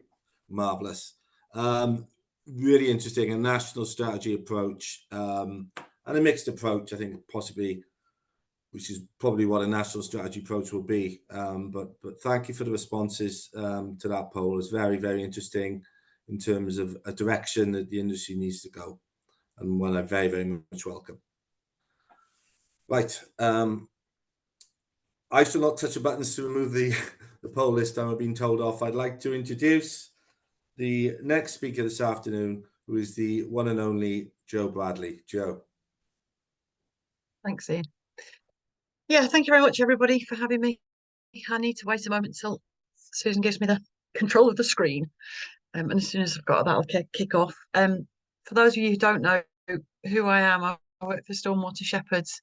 Marvelous. Really interesting. A national strategy approach and a mixed approach, I think, possibly, which is probably what a national strategy approach will be. But thank you for the responses to that poll. It's very, very interesting in terms of a direction that the industry needs to go, and one I very, very much welcome. Right. I shall not touch the buttons to remove the poll list. I'm being told off. I'd like to introduce the next speaker this afternoon, who is the one and only Joe Bradley. Joe. Thanks, Ian. Yeah, thank you very much, everybody, for having me. I need to wait a moment till Susan gives me the control of the screen. And as soon as I've got that, I'll kick off. For those of you who don't know who I am, I work for Stormwater Shepherds.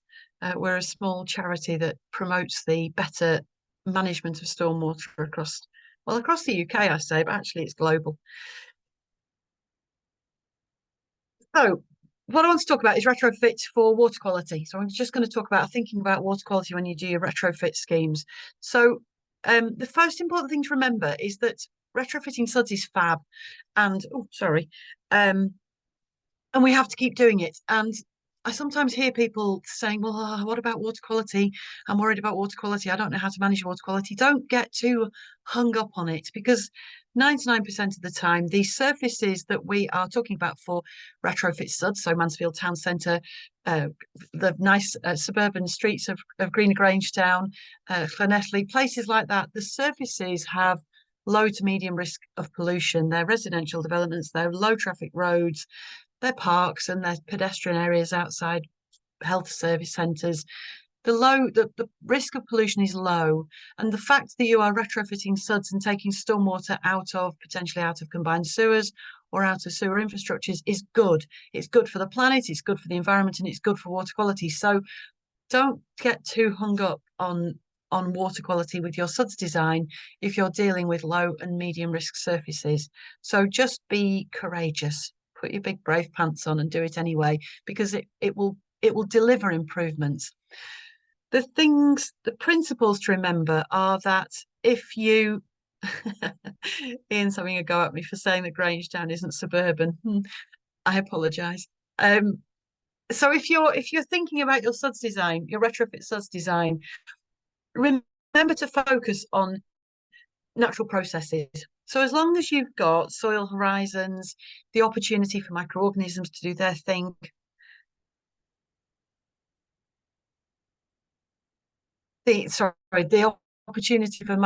We're a small charity that promotes the better management of stormwater across the UK, I say, but actually it's global. So what I want to talk about is retrofit for water quality. So I'm just going to talk about thinking about water quality when you do your retrofit schemes. So the first important thing to remember is that retrofitting SuDS is fab, and and we have to keep doing it. And I sometimes hear people saying, well, what about water quality? I'm worried about water quality. I don't know how to manage water quality. Don't get too hung up on it, because 99% of the time, these surfaces that we are talking about for retrofit SuDS, so Mansfield Town Centre, the nice suburban streets of Greener Grangetown, Llanelli, places like that, the surfaces have low to medium risk of pollution. They're residential developments, they're low traffic roads, they're parks, and they're pedestrian areas outside health service centres. The risk of pollution is low, and the fact that you are retrofitting SuDS and taking stormwater potentially out of combined sewers or out of sewer infrastructures is good. It's good for the planet, it's good for the environment, and it's good for water quality. So don't get too hung up on water quality with your SuDS design if you're dealing with low and medium risk surfaces. So just be courageous. Put your big brave pants on and do it anyway, because it will deliver improvements. The principles to remember are that if you Ian's having a go at me for saying that Grangetown isn't suburban. I apologise. So if you're thinking about your SuDS design, your retrofit SuDS design, remember to focus on natural processes. So as long as you've got soil horizons, the opportunity for microorganisms to do their thing, the opportunity for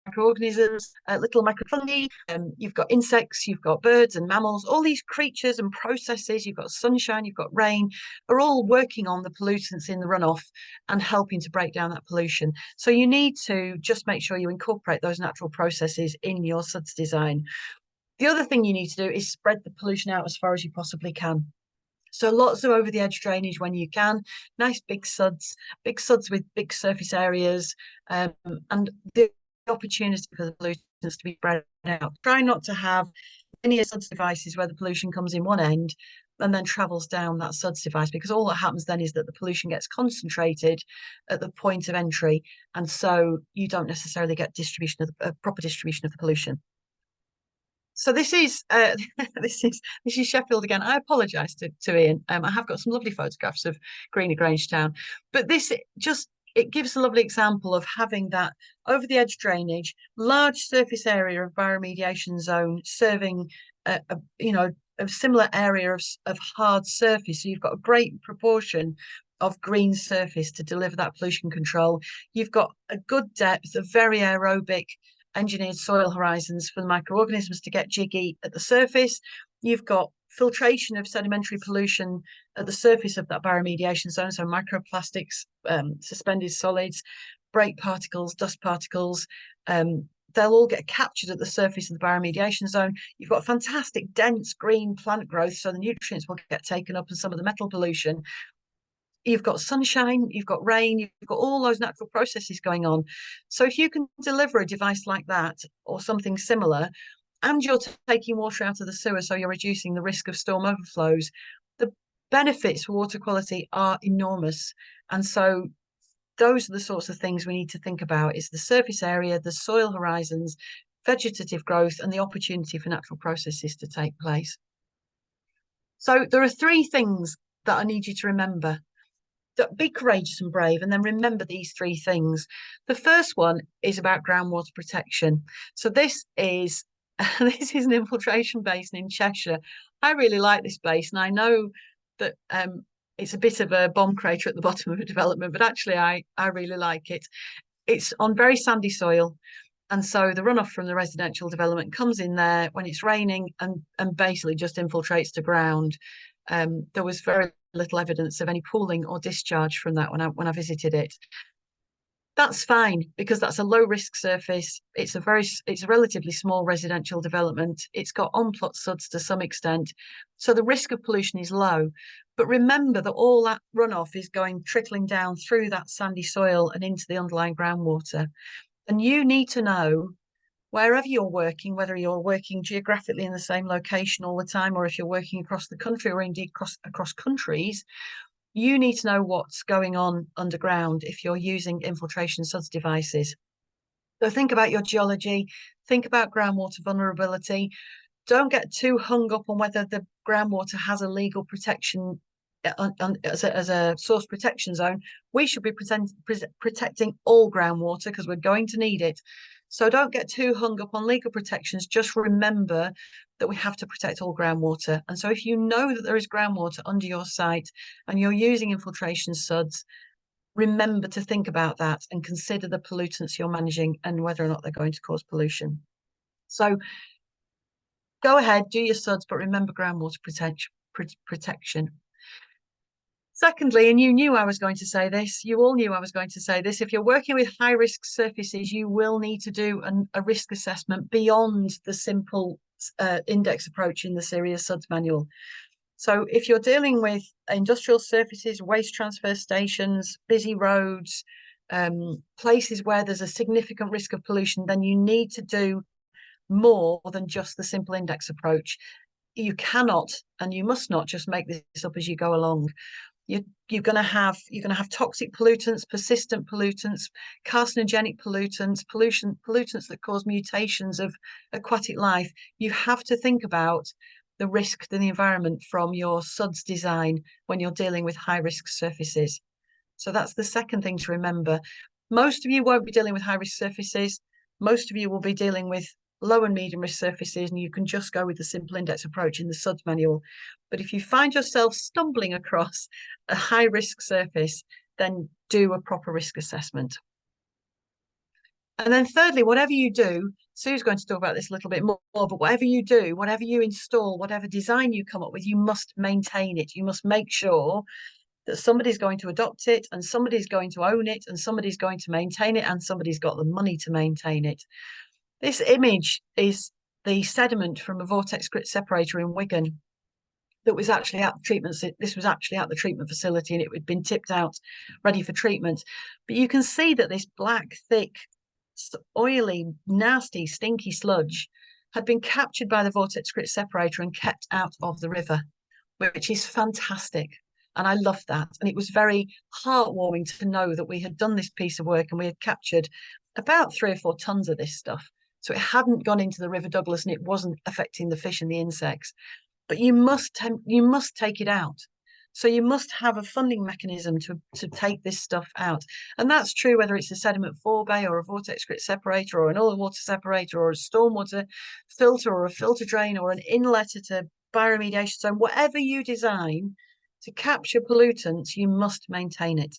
microorganisms, little microfungi, you've got insects, you've got birds and mammals, all these creatures and processes, you've got sunshine, you've got rain, are all working on the pollutants in the runoff and helping to break down that pollution. So you need to just make sure you incorporate those natural processes in your SuDS design. The other thing you need to do is spread the pollution out as far as you possibly can. So lots of over the edge drainage when you can, nice big SuDS with big surface areas, and the opportunity for the pollutants to be spread out. Try not to have any SuDS devices where the pollution comes in one end and then travels down that SuDS device, because all that happens then is that the pollution gets concentrated at the point of entry, and so you don't necessarily get proper distribution of the pollution. So this is Sheffield again. I apologise to Ian. I have got some lovely photographs of Greener Grangetown, but this just it gives a lovely example of having that over the edge drainage, large surface area of bioremediation zone serving a similar area of hard surface. So you've got a great proportion of green surface to deliver that pollution control. You've got a good depth of very aerobic engineered soil horizons for the microorganisms to get jiggy at the surface. You've got filtration of sedimentary pollution at the surface of that bioremediation zone, so microplastics, suspended solids, brake particles, dust particles, they'll all get captured at the surface of the bioremediation zone. You've got fantastic dense green plant growth, so the nutrients will get taken up and some of the metal pollution. You've got sunshine, you've got rain, you've got all those natural processes going on. So if you can deliver a device like that or something similar, and you're taking water out of the sewer, so you're reducing the risk of storm overflows, the benefits for water quality are enormous. And so those are the sorts of things we need to think about. It's the surface area, the soil horizons, vegetative growth, and the opportunity for natural processes to take place. So there are three things that I need you to remember. Be courageous and brave, and then remember these three things. The first one is about groundwater protection. So this is an infiltration basin in Cheshire. I really like this basin. I know that it's a bit of a bomb crater at the bottom of a development, but actually I really like it. It's on very sandy soil, and so the runoff from the residential development comes in there when it's raining and basically just infiltrates to ground. There was very little evidence of any pooling or discharge from that when I visited it. That's fine, because that's a low risk surface. It's a relatively small residential development. It's got on-plot SuDS to some extent, so the risk of pollution is low. But remember that all that runoff is trickling down through that sandy soil and into the underlying groundwater. And you need to know, wherever you're working, whether you're working geographically in the same location all the time, or if you're working across the country, or indeed across countries, you need to know what's going on underground if you're using infiltration SuDS devices. So think about your geology, think about groundwater vulnerability. Don't get too hung up on whether the groundwater has a legal protection as a source protection zone. We should be protecting all groundwater because we're going to need it. So don't get too hung up on legal protections. Just remember that we have to protect all groundwater. And so if you know that there is groundwater under your site and you're using infiltration SuDS, remember to think about that and consider the pollutants you're managing and whether or not they're going to cause pollution. So go ahead, do your SuDS, but remember groundwater protection. Secondly, and you knew I was going to say this, you all knew I was going to say this, if you're working with high-risk surfaces, you will need to do a risk assessment beyond the simple index approach in the Serious SuDS manual. So if you're dealing with industrial surfaces, waste transfer stations, busy roads, places where there's a significant risk of pollution, then you need to do more than just the simple index approach. You cannot and you must not just make this up as you go along. You're going to have toxic pollutants, persistent pollutants, carcinogenic pollutants, pollutants that cause mutations of aquatic life. You have to think about the risk to the environment from your SuDS design when you're dealing with high-risk surfaces. So that's the second thing to remember. Most of you won't be dealing with high-risk surfaces. Most of you will be dealing with low and medium risk surfaces, and you can just go with the simple index approach in the SuDS manual. But if you find yourself stumbling across a high risk surface, then do a proper risk assessment. And then thirdly, whatever you do, Sue's going to talk about this a little bit more, but whatever you do, whatever you install, whatever design you come up with, you must maintain it. You must make sure that somebody's going to adopt it, and somebody's going to own it, and somebody's going to maintain it, and somebody's got the money to maintain it. This image is the sediment from a vortex grit separator in Wigan that was actually at the treatment. This was actually at the treatment facility, and it had been tipped out ready for treatment. But you can see that this black, thick, oily, nasty, stinky sludge had been captured by the vortex grit separator and kept out of the river, which is fantastic. And I love that. And it was very heartwarming to know that we had done this piece of work and we had captured about 3 or 4 tons of this stuff. So it hadn't gone into the River Douglas and it wasn't affecting the fish and the insects. But you must take it out. So you must have a funding mechanism to take this stuff out. And that's true whether it's a sediment forebay or a vortex grit separator or an oil water separator or a stormwater filter or a filter drain or an inlet at a bioremediation zone. Whatever you design to capture pollutants, you must maintain it.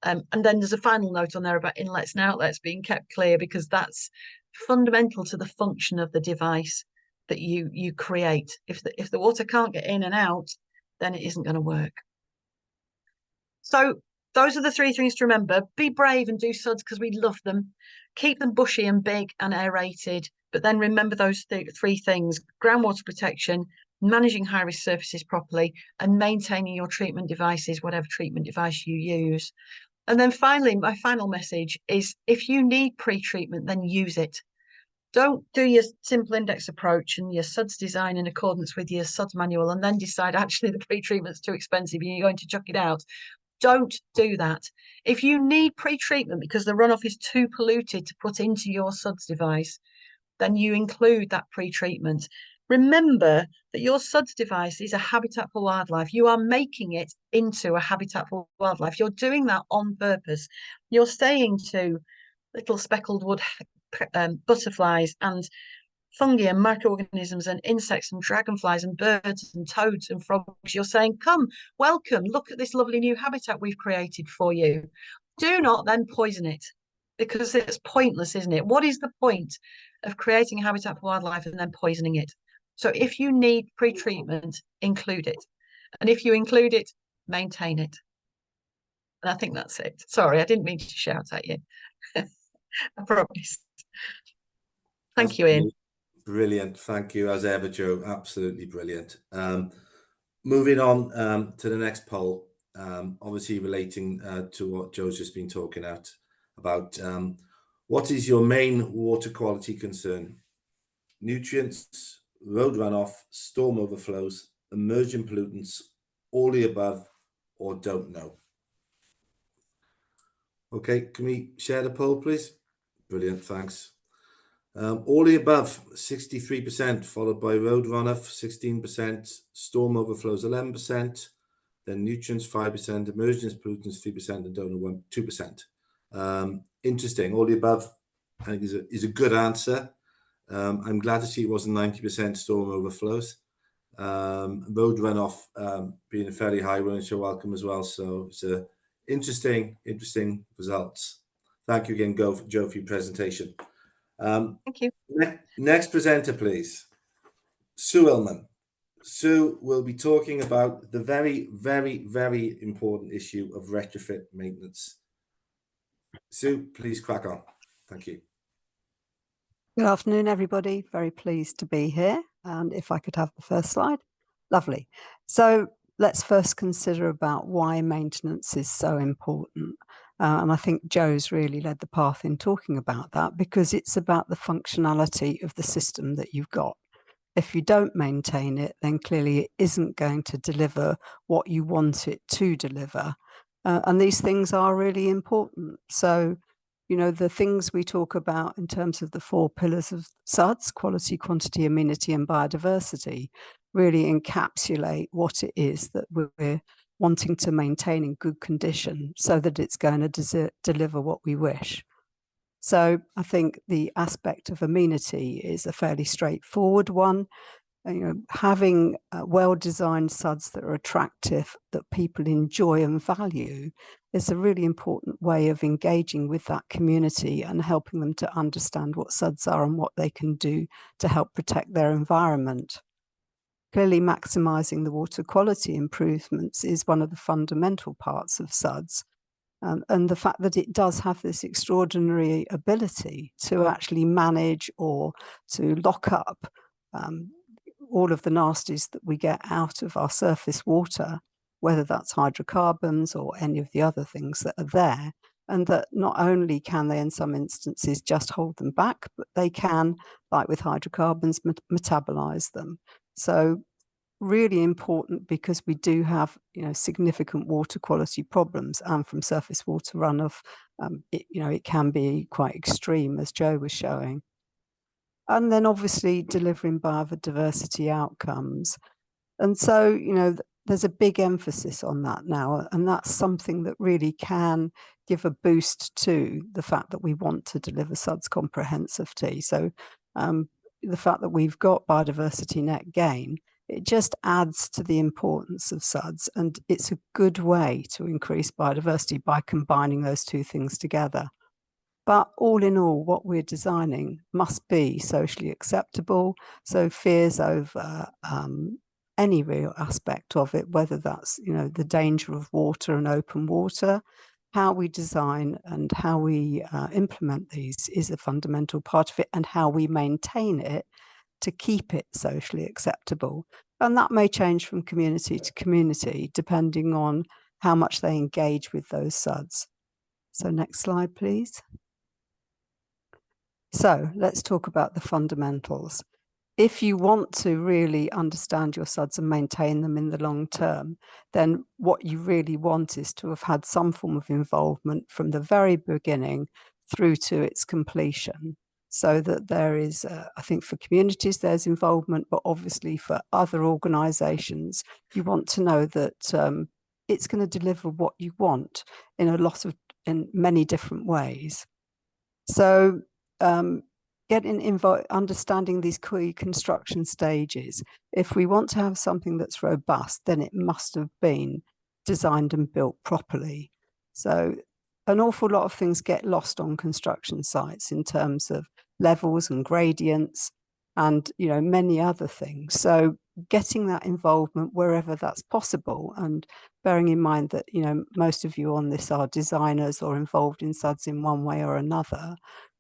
And then there's a final note on there about inlets and outlets being kept clear, because that's fundamental to the function of the device that you create. If the water can't get in and out, then it isn't going to work. So those are the three things to remember. Be brave and do SuDS because we love them. Keep them bushy and big and aerated, but then remember those three things: groundwater protection, managing high-risk surfaces properly, and maintaining your treatment devices, whatever treatment device you use. And then finally, my final message is, if you need pre-treatment, then use it. Don't do your simple index approach and your SuDS design in accordance with your SuDS manual and then decide actually the pre-treatment's too expensive and you're going to chuck it out. Don't do that. If you need pre-treatment because the runoff is too polluted to put into your SuDS device, then you include that pre-treatment. Remember that your SuDS device is a habitat for wildlife. You are making it into a habitat for wildlife. You're doing that on purpose. You're saying to little speckled wood butterflies and fungi and microorganisms and insects and dragonflies and birds and toads and frogs, you're saying, come, welcome, look at this lovely new habitat we've created for you. Do not then poison it, because it's pointless, isn't it? What is the point of creating a habitat for wildlife and then poisoning it? So if you need pre-treatment, include it. And if you include it, maintain it. And I think that's it. Sorry, I didn't mean to shout at you. I promise. Thank you, Ian. Brilliant. Thank you as ever, Joe. Absolutely brilliant. Moving on to the next poll, obviously relating to what Joe's just been talking about. What is your main water quality concern? Nutrients, road runoff, storm overflows, emerging pollutants, all the above, or don't know? Okay, can we share the poll, please? Brilliant, thanks. All the above, 63%, followed by road runoff, 16%, storm overflows, 11%, then nutrients, 5%, emerging pollutants, 3%, and don't know, 2%. Interesting. All the above, I think, is a good answer. I'm glad to see it wasn't 90% storm overflows. Road runoff being a fairly high one, so welcome as well. So it's a interesting results. Thank you again, Joe, for your presentation. Thank you. Next presenter, please. Sue Ullman. Sue will be talking about the very, very, very important issue of retrofit maintenance. Sue, please crack on. Thank you. Good afternoon, everybody. Very pleased to be here. And if I could have the first slide. Lovely. So let's first consider about why maintenance is so important. And I think Joe's really led the path in talking about that, because it's about the functionality of the system that you've got. If you don't maintain it, then clearly it isn't going to deliver what you want it to deliver. And these things are really important. So, you know, the things we talk about in terms of the 4 pillars of SuDS, quality, quantity, amenity, and biodiversity, really encapsulate what it is that we're wanting to maintain in good condition so that it's going to deliver what we wish. So I think the aspect of amenity is a fairly straightforward one. You know, having well-designed SuDS that are attractive, that people enjoy and value, is a really important way of engaging with that community and helping them to understand what SuDS are and what they can do to help protect their environment. Clearly, maximising the water quality improvements is one of the fundamental parts of SuDS. And the fact that it does have this extraordinary ability to actually manage or to lock up all of the nasties that we get out of our surface water, whether that's hydrocarbons or any of the other things that are there, and that not only can they in some instances just hold them back, but they can, like with hydrocarbons, metabolize them. So really important, because we do have, you know, significant water quality problems, and from surface water runoff, it can be quite extreme, as Joe was showing. And then obviously delivering biodiversity outcomes. And so, you know, there's a big emphasis on that now, and that's something that really can give a boost to the fact that we want to deliver SuDS comprehensively. So the fact that we've got biodiversity net gain, it just adds to the importance of SuDS, and it's a good way to increase biodiversity by combining those two things together. But all in all, what we're designing must be socially acceptable. So fears over any real aspect of it, whether that's, you know, the danger of water and open water, how we design and how we implement these is a fundamental part of it, and how we maintain it to keep it socially acceptable. And that may change from community to community, depending on how much they engage with those SuDS. So next slide, please. So let's talk about the fundamentals. If you want to really understand your SuDS and maintain them in the long term, then what you really want is to have had some form of involvement from the very beginning through to its completion. So that there is, I think for communities, there's involvement, but obviously for other organisations, you want to know that it's going to deliver what you want in many different ways. So understanding these key construction stages. If we want to have something that's robust, then it must have been designed and built properly. So an awful lot of things get lost on construction sites in terms of levels and gradients and, you know, many other things. So getting that involvement wherever that's possible, and bearing in mind that, you know, most of you on this are designers or involved in SuDS in one way or another,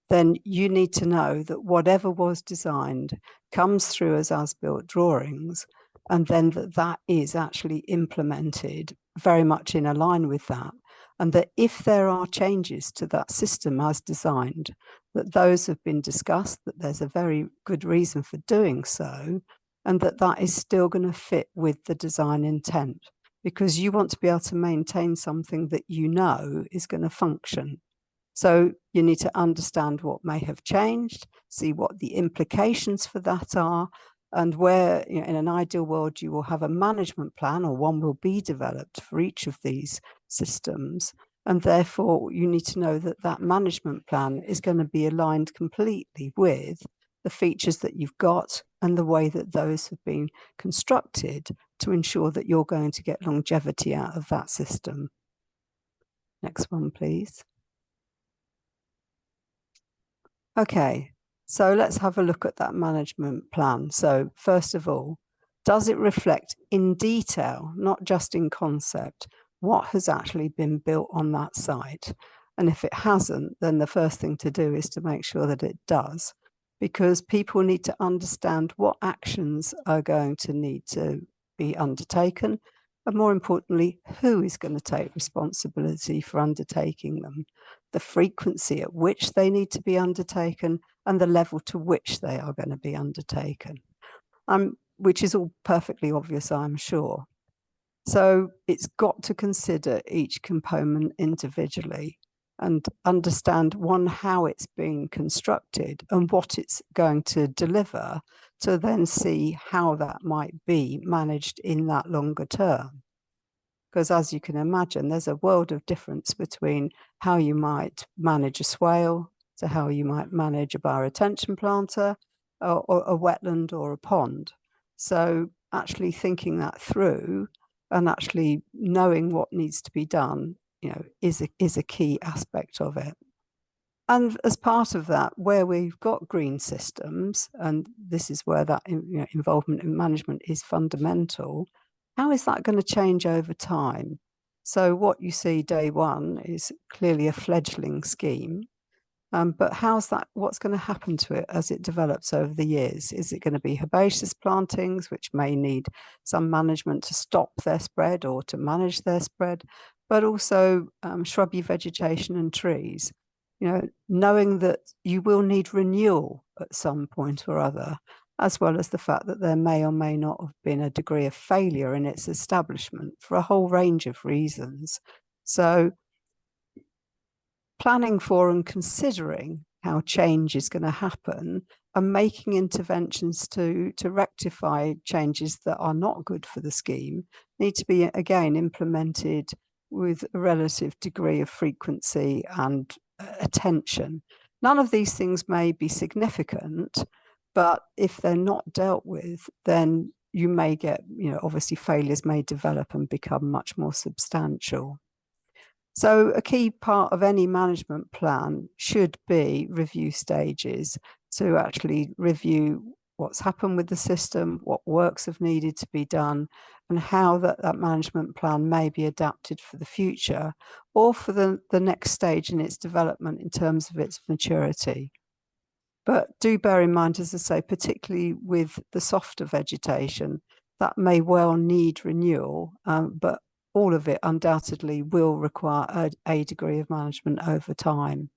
then you need to know that whatever was designed comes through as built drawings, and then that is actually implemented very much in line with that. And that if there are changes to that system as designed, that those have been discussed, that there's a very good reason for doing so, and that is still going to fit with the design intent, because you want to be able to maintain something that you know is going to function. So you need to understand what may have changed, see what the implications for that are, and where, you know, in an ideal world, you will have a management plan, or one will be developed for each of these systems. And therefore, you need to know that that management plan is going to be aligned completely with the features that you've got and the way that those have been constructed to ensure that you're going to get longevity out of that system. Next one, please. Okay, so let's have a look at that management plan. So first of all, does it reflect in detail, not just in concept, what has actually been built on that site? And if it hasn't, then the first thing to do is to make sure that it does, because people need to understand what actions are going to need to be undertaken, and more importantly, who is going to take responsibility for undertaking them, the frequency at which they need to be undertaken, and the level to which they are going to be undertaken, which is all perfectly obvious, I'm sure. So it's got to consider each component individually and understand, one, how it's being constructed and what it's going to deliver, to then see how that might be managed in that longer term. Because as you can imagine, there's a world of difference between how you might manage a swale to how you might manage a bioretention planter or a wetland or a pond. So actually thinking that through and actually knowing what needs to be done, you know, is a key aspect of it. And as part of that, where we've got green systems, and this is where that, you know, involvement in management is fundamental, how is that going to change over time? So what you see day one is clearly a fledgling scheme, but what's going to happen to it as it develops over the years? Is it going to be herbaceous plantings, which may need some management to stop their spread or to manage their spread, but also shrubby vegetation and trees? You know, knowing that you will need renewal at some point or other, as well as the fact that there may or may not have been a degree of failure in its establishment for a whole range of reasons. So planning for and considering how change is going to happen and making interventions to rectify changes that are not good for the scheme need to be, again, implemented with a relative degree of frequency and attention. None of these things may be significant, but if they're not dealt with, then you may get, obviously failures may develop and become much more substantial. So a key part of any management plan should be review stages, to actually review what's happened with the system, what works have needed to be done, and how that management plan may be adapted for the future or for the next stage in its development in terms of its maturity. But do bear in mind, as I say, particularly with the softer vegetation, that may well need renewal, but all of it undoubtedly will require a degree of management over time.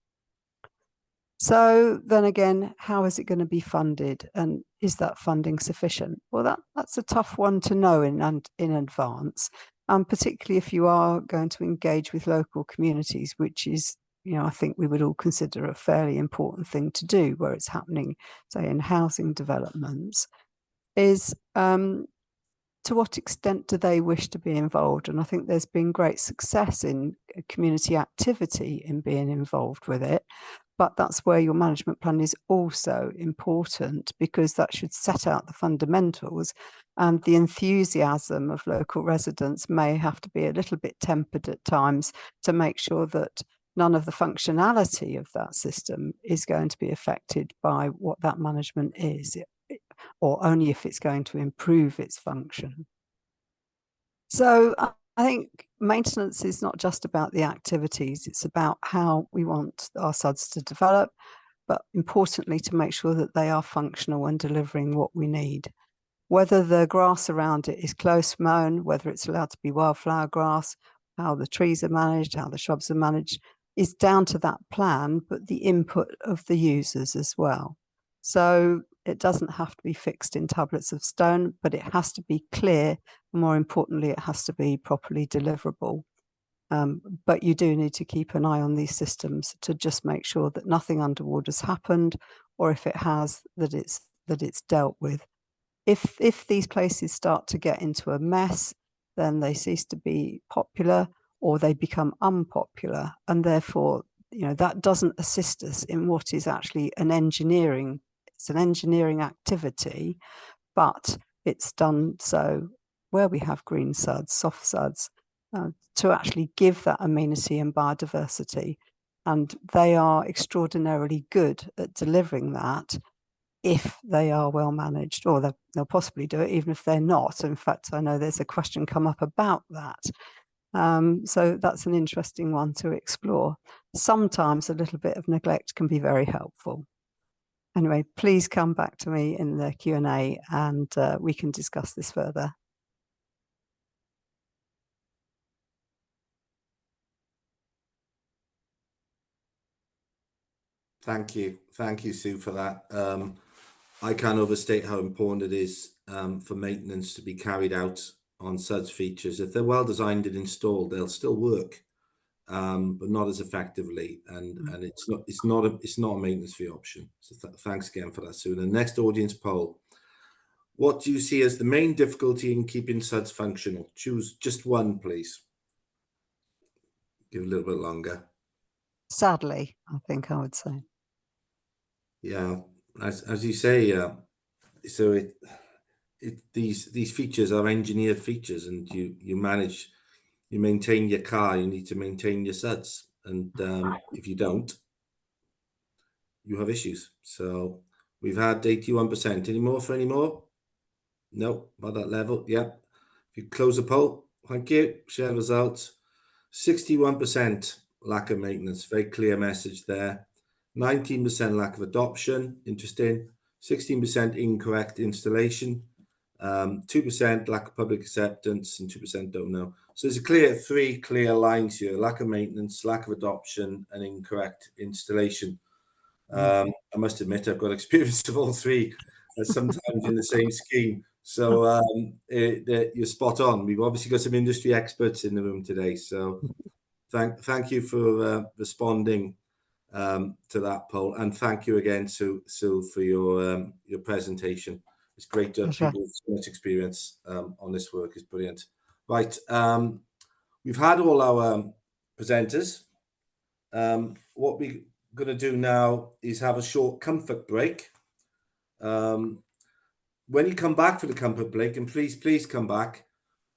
So then again, how is it going to be funded, and is that funding sufficient? Well, that's a tough one to know in advance, and particularly if you are going to engage with local communities, which is, I think we would all consider a fairly important thing to do where it's happening, say in housing developments, is to what extent do they wish to be involved? And I think there's been great success in community activity in being involved with it. But that's where your management plan is also important, because that should set out the fundamentals, and the enthusiasm of local residents may have to be a little bit tempered at times to make sure that none of the functionality of that system is going to be affected by what that management is, or only if it's going to improve its function. So I think maintenance is not just about the activities, it's about how we want our SuDS to develop, but importantly to make sure that they are functional and delivering what we need. Whether the grass around it is close mown, whether it's allowed to be wildflower grass, how the trees are managed, how the shrubs are managed, is down to that plan, but the input of the users as well. So it doesn't have to be fixed in tablets of stone, but it has to be clear. And more importantly, it has to be properly deliverable. But you do need to keep an eye on these systems to just make sure that nothing untoward has happened, or if it has, that it's dealt with. If these places start to get into a mess, then they cease to be popular or they become unpopular, and therefore that doesn't assist us in what is actually an engineering activity, but it's done so where we have green SuDS, soft SuDS, to actually give that amenity and biodiversity. And they are extraordinarily good at delivering that if they are well managed, or they'll possibly do it even if they're not. In fact, I know there's a question come up about that. So that's an interesting one to explore. Sometimes a little bit of neglect can be very helpful. Anyway, please come back to me in the Q&A and we can discuss this further. Thank you, Sue, for that. I can't overstate how important it is for maintenance to be carried out on SuDS features. If they're well designed and installed, they'll still work, but not as effectively. And it's not a maintenance free option. So thanks again for that, Sue. The next audience poll: what do you see as the main difficulty in keeping SuDS functional? Choose just one, please. Give a little bit longer. Sadly, I think I would say. Yeah, as you say, so these features are engineered features, and you maintain your car, you need to maintain your SuDS, and if you don't, you have issues. So we've had 81%. Any more? No, about that level. Yeah. If you close the poll, thank you. Share results. 61% lack of maintenance. Very clear message there. 19% lack of adoption. Interesting. 16% incorrect installation. 2% lack of public acceptance, and 2% don't know. So there's three clear lines here: lack of maintenance, lack of adoption, and incorrect installation. I must admit I've got experience of all three, sometimes in the same scheme. So you're spot on. We've obviously got some industry experts in the room today. So thank you for responding to that, Paul. And thank you again, Sue, for your presentation. It's great to have people with so much experience on this work. It's brilliant. Right, we've had all our presenters. What we're going to do now is have a short comfort break. When you come back for the comfort break, and please come back,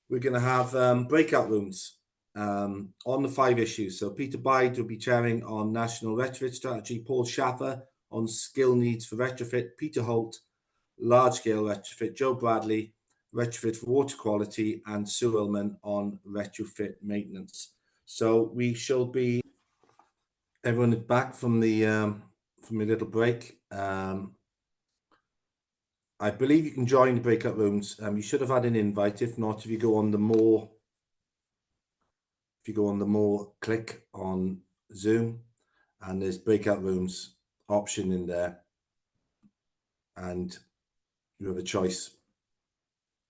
we're going to have breakout rooms on the 5 issues. So Peter Bide will be chairing on National Retrofit Strategy, Paul Schaffer on skill needs for retrofit, Peter Holt, large scale retrofit, Joe Bradley, retrofit for water quality, and Sue Ullman on retrofit maintenance. So we shall be, everyone is back from the little break. I believe you can join the breakout rooms. You should have had an invite. If not, if you go on the more, click on Zoom, and there's breakout rooms option in there, and you have a choice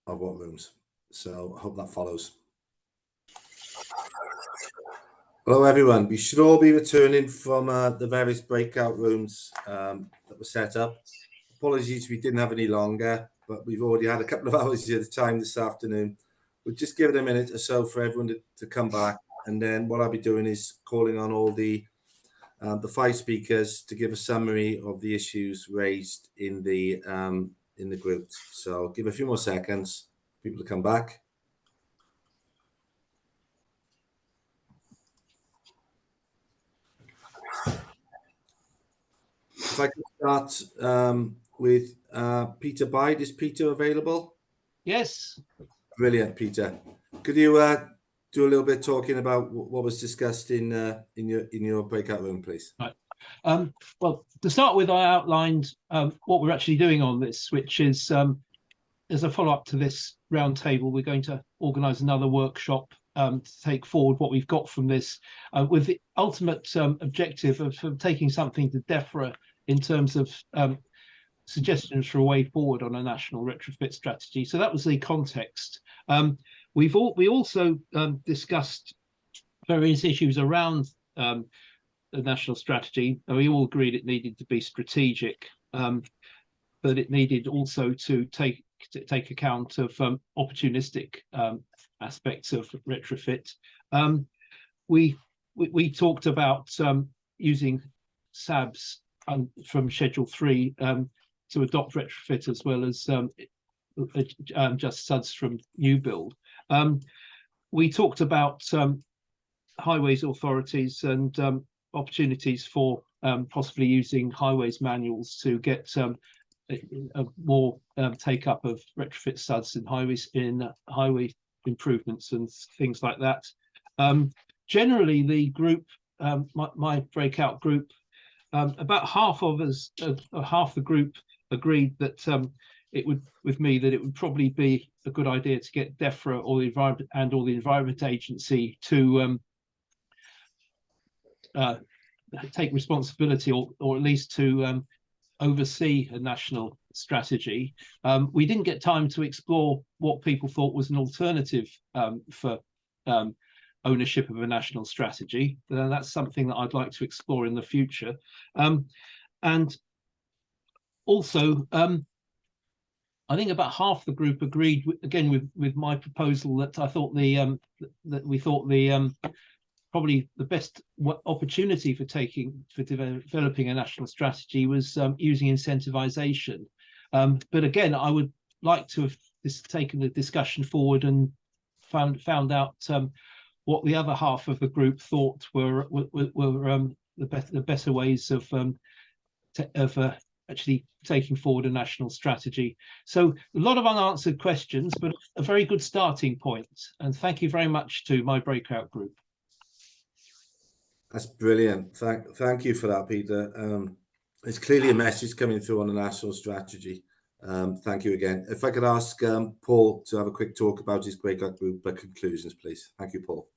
of what rooms. So I hope that follows. Hello everyone. We should all be returning from the various breakout rooms that were set up. Apologies we didn't have any longer, but we've already had a couple of hours at a time this afternoon. We'll just give it a minute or so for everyone to come back, and then what I'll be doing is calling on all the 5 speakers to give a summary of the issues raised in the group. So I'll give a few more seconds for people to come back. If I can start with Peter Bide. Is Peter available? Yes. Brilliant, Peter. Could you do a little bit talking about what was discussed in your breakout room, please? Right. Well, to start with, I outlined what we're actually doing on this, which is as a follow-up to this roundtable, we're going to organise another workshop to take forward what we've got from this, with the ultimate objective of taking something to DEFRA in terms of suggestions for a way forward on a national retrofit strategy. So that was the context. We also discussed various issues around the national strategy, and we all agreed it needed to be strategic, but it needed also to take account of opportunistic aspects of retrofit. We talked about using SABs from Schedule 3 to adopt retrofit, as well as just SuDS from new build. We talked about highways authorities and opportunities for possibly using highways manuals to get a more take up of retrofit SuDS in highway improvements and things like that. Generally, the group, my breakout group, about half the group agreed that it would probably be a good idea to get DEFRA or the Environment Agency to take responsibility, or at least to oversee a national strategy. We didn't get time to explore what people thought was an alternative for ownership of a national strategy. That's something that I'd like to explore in the future. And also, I think about half the group agreed again with my proposal that I thought probably the best opportunity for developing a national strategy was using incentivization. But again, I would like to have taken the discussion forward and found out what the other half of the group thought were the better ways of actually taking forward a national strategy. So a lot of unanswered questions, but a very good starting point. And thank you very much to my breakout group. That's brilliant. Thank you for that, Peter. There's clearly a message coming through on the national strategy. Thank you again. If I could ask Paul to have a quick talk about his breakout group conclusions, please. Thank you, Paul.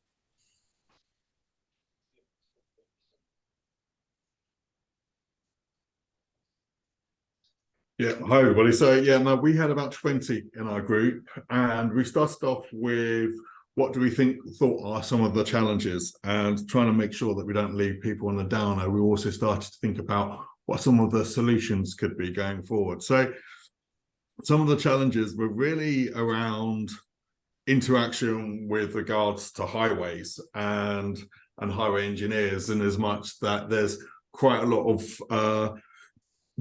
Yeah, hi everybody. So yeah, no, we had about 20 in our group, and we started off with what do we thought are some of the challenges, and trying to make sure that we don't leave people on the downer, we also started to think about what some of the solutions could be going forward. So some of the challenges were really around interaction with regards to highways and highway engineers, in as much that there's quite a lot of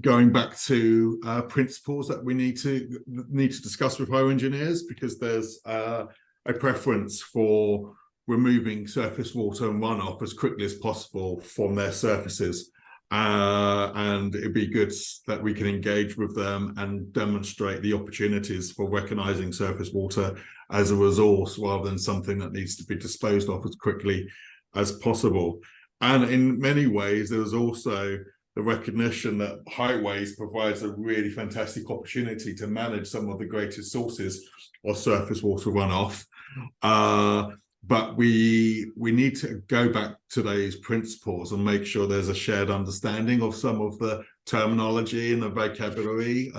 going back to principles that we need to discuss with highway engineers, because there's a preference for removing surface water and runoff as quickly as possible from their surfaces. And it'd be good that we can engage with them and demonstrate the opportunities for recognizing surface water as a resource rather than something that needs to be disposed of as quickly as possible. And in many ways, there's also the recognition that highways provides a really fantastic opportunity to manage some of the greatest sources of surface water runoff. But we need to go back to those principles and make sure there's a shared understanding of some of the terminology and the vocabulary.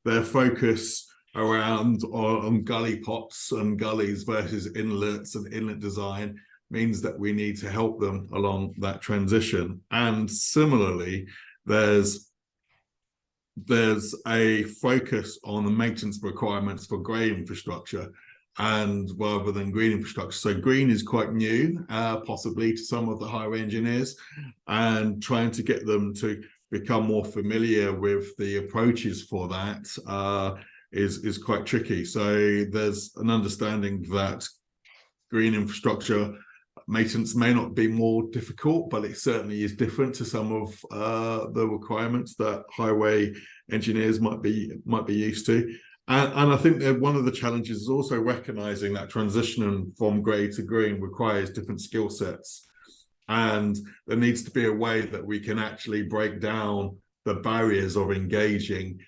Their focus around on gully pots and gullies versus inlets and inlet design means that we need to help them along that transition. And similarly, there's a focus on the maintenance requirements for grey infrastructure, and rather than green infrastructure. So green is quite new, possibly to some of the highway engineers, and trying to get them to become more familiar with the approaches for that is quite tricky. So there's an understanding that green infrastructure maintenance may not be more difficult, but it certainly is different to some of the requirements that highway engineers might be used to. And I think that one of the challenges is also recognizing that transitioning from grey to green requires different skill sets. And there needs to be a way that we can actually break down the barriers of engaging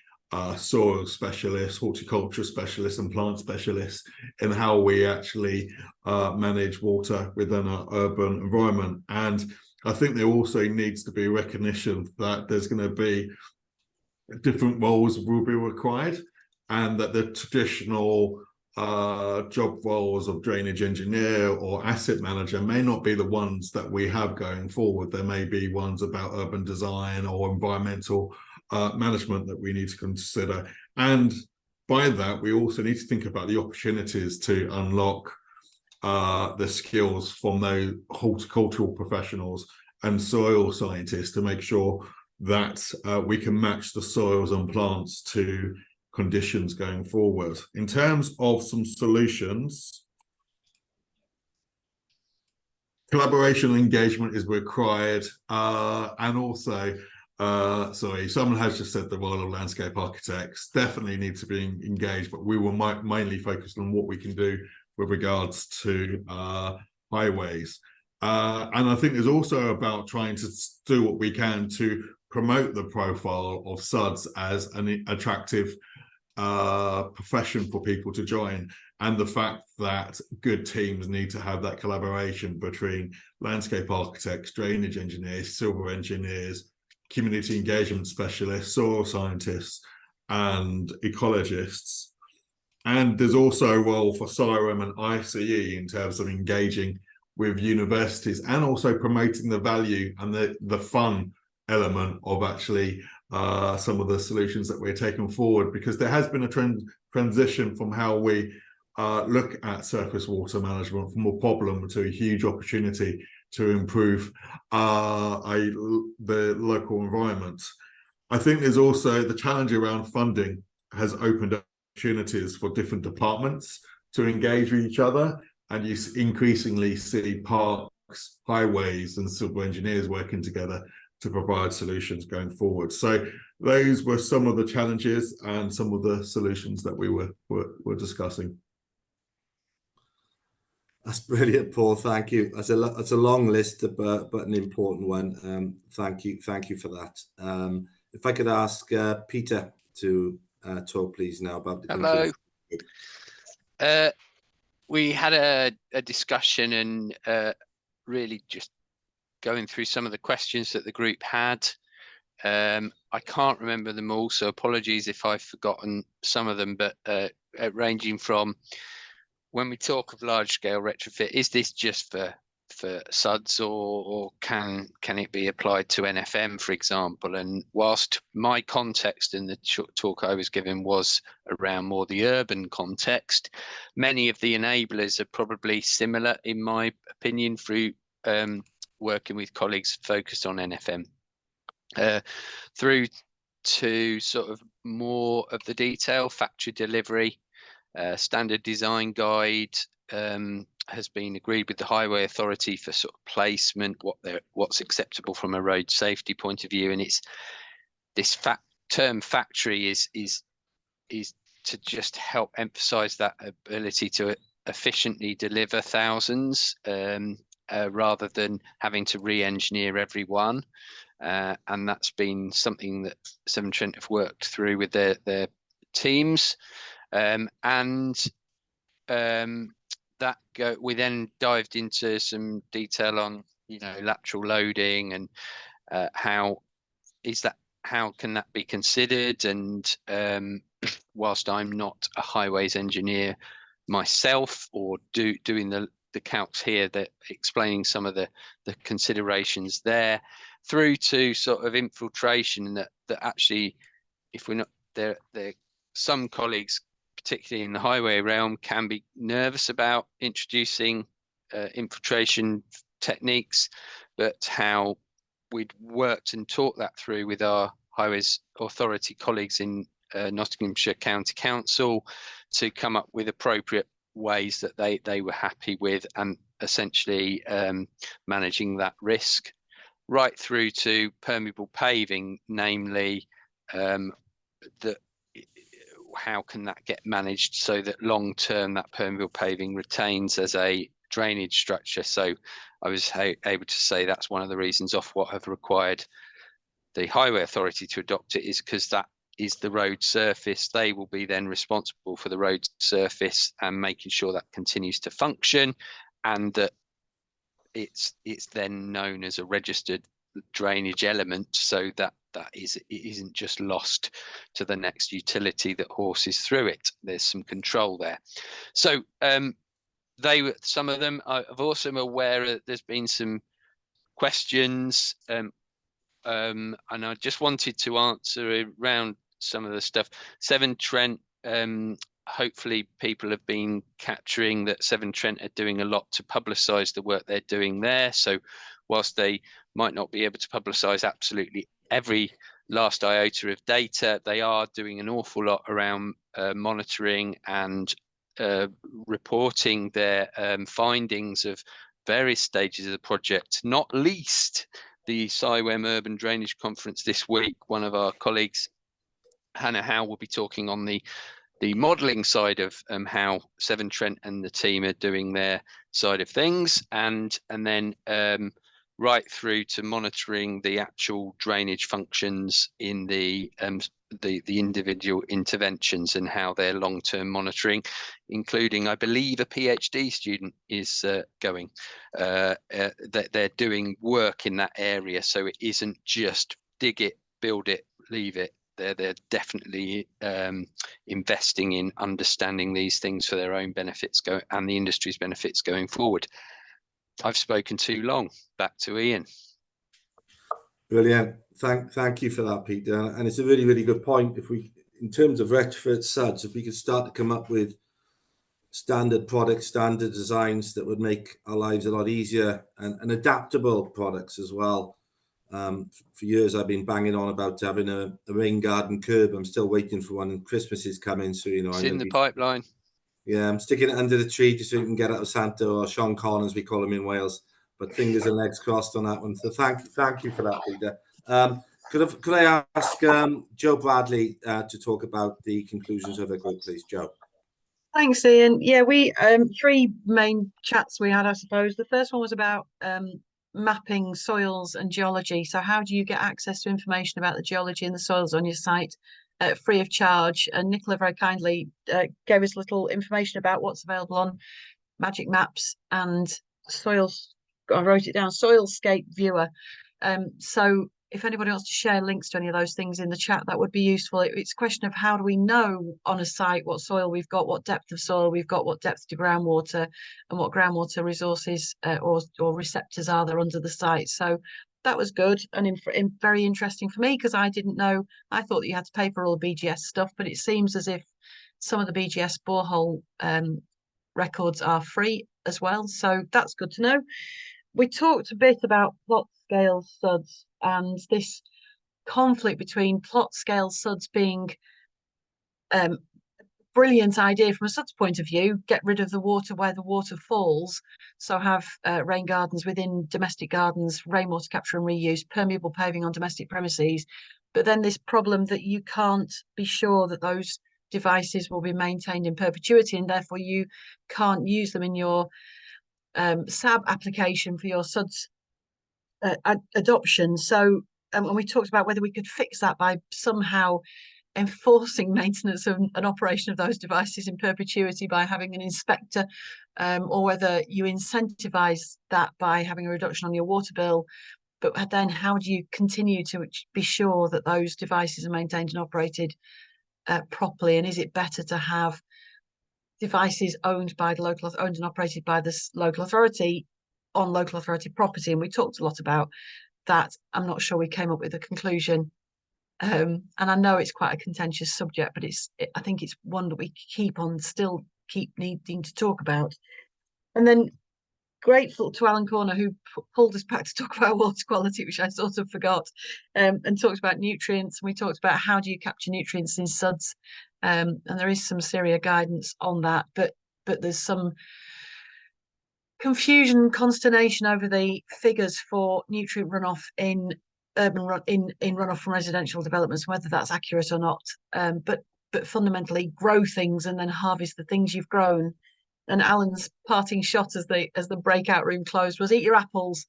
soil specialists, horticulture specialists, and plant specialists in how we actually manage water within an urban environment. And I think there also needs to be recognition that there's going to be different roles will be required, and that the traditional job roles of drainage engineer or asset manager may not be the ones that we have going forward. There may be ones about urban design or environmental management that we need to consider. And by that, we also need to think about the opportunities to unlock the skills from those horticultural professionals and soil scientists to make sure that we can match the soils and plants to conditions going forward. In terms of some solutions, collaboration and engagement is required, and also sorry, someone has just said the role of landscape architects definitely need to be engaged, but we were mainly focused on what we can do with regards to highways. And I think there's also about trying to do what we can to promote the profile of SuDS as an attractive profession for people to join, and the fact that good teams need to have that collaboration between landscape architects, drainage engineers, civil engineers, community engagement specialists, soil scientists, and ecologists. And there's also a role for CIREM and ICE in terms of engaging with universities and also promoting the value and the fun element of actually some of the solutions that we're taking forward, because there has been a transition from how we look at surface water management from a problem to a huge opportunity to improve the local environment. I think there's also the challenge around funding has opened up opportunities for different departments to engage with each other, and you increasingly see parks, highways, and civil engineers working together to provide solutions going forward. So those were some of the challenges and some of the solutions that we were discussing. That's brilliant, Paul. Thank you. That's a long list, but an important one. Thank you for that. If I could ask Peter to talk, please, now about the Hello. We had a discussion and really just going through some of the questions that the group had. I can't remember them all, so apologies if I've forgotten some of them, but ranging from when we talk of large scale retrofit, is this just for SuDS, or can it be applied to NFM, for example? And whilst my context in the talk I was giving was around more the urban context, many of the enablers are probably similar, in my opinion, through working with colleagues focused on NFM, through to sort of more of the detail, factory delivery, standard design guide has been agreed with the Highway Authority for sort of placement, what's acceptable from a road safety point of view. And it's this term factory is to just help emphasize that ability to efficiently deliver thousands, rather than having to re-engineer every one. And that's been something that Severn Trent have worked through with their teams. We then dived into some detail on, lateral loading and how can that be considered. And whilst I'm not a highways engineer myself, or doing the calcs here, that explaining some of the considerations there, through to sort of infiltration, and that actually, if we're not there, some colleagues, particularly in the highway realm, can be nervous about introducing infiltration techniques, but how we'd worked and talked that through with our Highways Authority colleagues in Nottinghamshire County Council to come up with appropriate ways that they were happy with, and essentially managing that risk, right through to permeable paving, namely how can that get managed so that long term that permeable paving retains as a drainage structure. So I was able to say that's one of the reasons Ofwat have required the Highway Authority to adopt it, is because that is the road surface. They will be then responsible for the road surface and making sure that continues to function, and that it's then known as a registered drainage element, so that it isn't just lost to the next utility that horses through it. There's some control there. So some of them, I've also am aware that there's been some questions, and I just wanted to answer around some of the stuff. Severn Trent, hopefully people have been capturing that Severn Trent are doing a lot to publicise the work they're doing there. So whilst they might not be able to publicise absolutely every last iota of data, they are doing an awful lot around monitoring and reporting their findings of various stages of the project, not least the SciWem Urban Drainage Conference this week. One of our colleagues, Hannah Howe, will be talking on the modelling side of how Severn Trent and the team are doing their side of things, and then right through to monitoring the actual drainage functions in the individual interventions and how they're long-term monitoring, including, I believe, a PhD student is going. That they're doing work in that area, so it isn't just dig it, build it, leave it. They're definitely investing in understanding these things for their own benefits and the industry's benefits going forward. I've spoken too long. Back to Ian. Brilliant. Thank you for that, Peter. And it's a really, really good point. In terms of retrofit SuDS, if we could start to come up with standard products, standard designs that would make our lives a lot easier, and adaptable products as well. For years I've been banging on about having a rain garden curb. I'm still waiting for one, and Christmas is coming, so it's in the pipeline. Yeah, I'm sticking it under the tree just so we can get out of Santa, or Sean Collins, we call him in Wales. But fingers and legs crossed on that one. So thank you for that, Peter. Could I ask Joe Bradley to talk about the conclusions of the group, please, Joe? Thanks, Ian. Yeah, we three main chats we had, I suppose. The first one was about mapping soils and geology. So how do you get access to information about the geology and the soils on your site free of charge? And Nicola very kindly gave us a little information about what's available on Magic Maps and Soils. I wrote it down, Soilscape Viewer. So if anybody wants to share links to any of those things in the chat, that would be useful. It's a question of how do we know on a site what soil we've got, what depth of soil we've got, what depth to groundwater, and what groundwater resources or receptors are there under the site. So that was good and very interesting for me, because I didn't know. I thought that you had to pay for all the BGS stuff, but it seems as if some of the BGS borehole records are free as well. So that's good to know. We talked a bit about plot scale SuDS and this conflict between plot scale SuDS being a brilliant idea from a SuDS point of view, get rid of the water where the water falls, so have rain gardens within domestic gardens, rainwater capture and reuse, permeable paving on domestic premises. But then this problem that you can't be sure that those devices will be maintained in perpetuity, and therefore you can't use them in your SAB application for your SuDS adoption. So and we talked about whether we could fix that by somehow enforcing maintenance and operation of those devices in perpetuity by having an inspector, or whether you incentivize that by having a reduction on your water bill. But then how do you continue to be sure that those devices are maintained and operated properly? And is it better to have devices owned and operated by the local authority on local authority property? And we talked a lot about that. I'm not sure we came up with a conclusion. And I know it's quite a contentious subject, but I think it's one that we keep needing to talk about. And then grateful to Alan Corner, who pulled us back to talk about water quality, which I sort of forgot, and talked about nutrients. We talked about how do you capture nutrients in SuDS, and there is some SIRIA guidance on that, but there's some confusion and consternation over the figures for nutrient runoff in runoff from residential developments, whether that's accurate or not. But fundamentally, grow things and then harvest the things you've grown. And Alan's parting shot as the breakout room closed was eat your apples.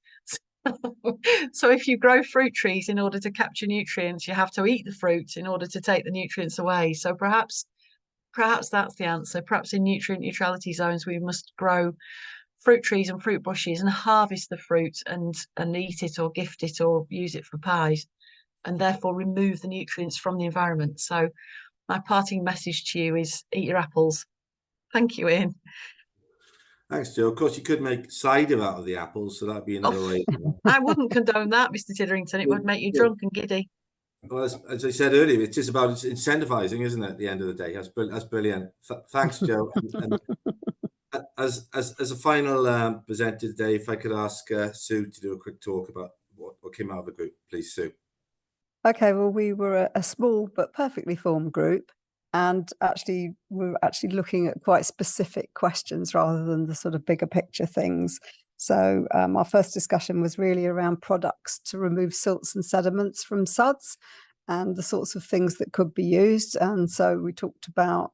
So if you grow fruit trees in order to capture nutrients, you have to eat the fruit in order to take the nutrients away. So perhaps that's the answer. Perhaps in nutrient neutrality zones, we must grow fruit trees and fruit bushes and harvest the fruit and eat it or gift it or use it for pies, and therefore remove the nutrients from the environment. So my parting message to you is eat your apples. Thank you, Ian. Thanks, Joe. Of course, you could make cider out of the apples, so that'd be another way. I wouldn't condone that, Mr. Tidderington. It would make you drunk and giddy. Well, as I said earlier, it's just about incentivizing, isn't it? At the end of the day, that's brilliant. Thanks, Joe. and as a final presenter today, if I could ask Sue to do a quick talk about what came out of the group, please, Sue. Okay, well, we were a small but perfectly formed group, and we're looking at quite specific questions rather than the sort of bigger picture things. So our first discussion was really around products to remove silts and sediments from SuDS and the sorts of things that could be used. And so I talked about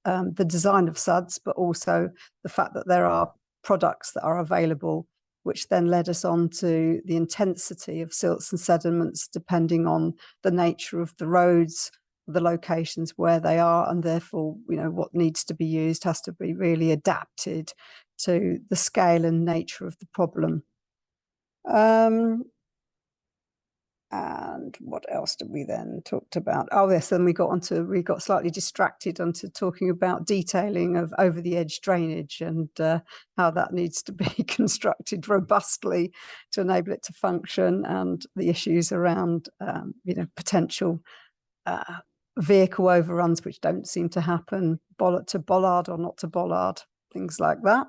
the design of SuDS, but also the fact that there are products that are available, which then led us on to the intensity of silts and sediments depending on the nature of the roads, the locations where they are, and therefore, what needs to be used has to be really adapted to the scale and nature of the problem. And what else did we then talked about? Oh, yes, then we got slightly distracted onto talking about detailing of over the edge drainage and how that needs to be constructed robustly to enable it to function, and the issues around, potential vehicle overruns, which don't seem to happen, to bollard or not to bollard, things like that.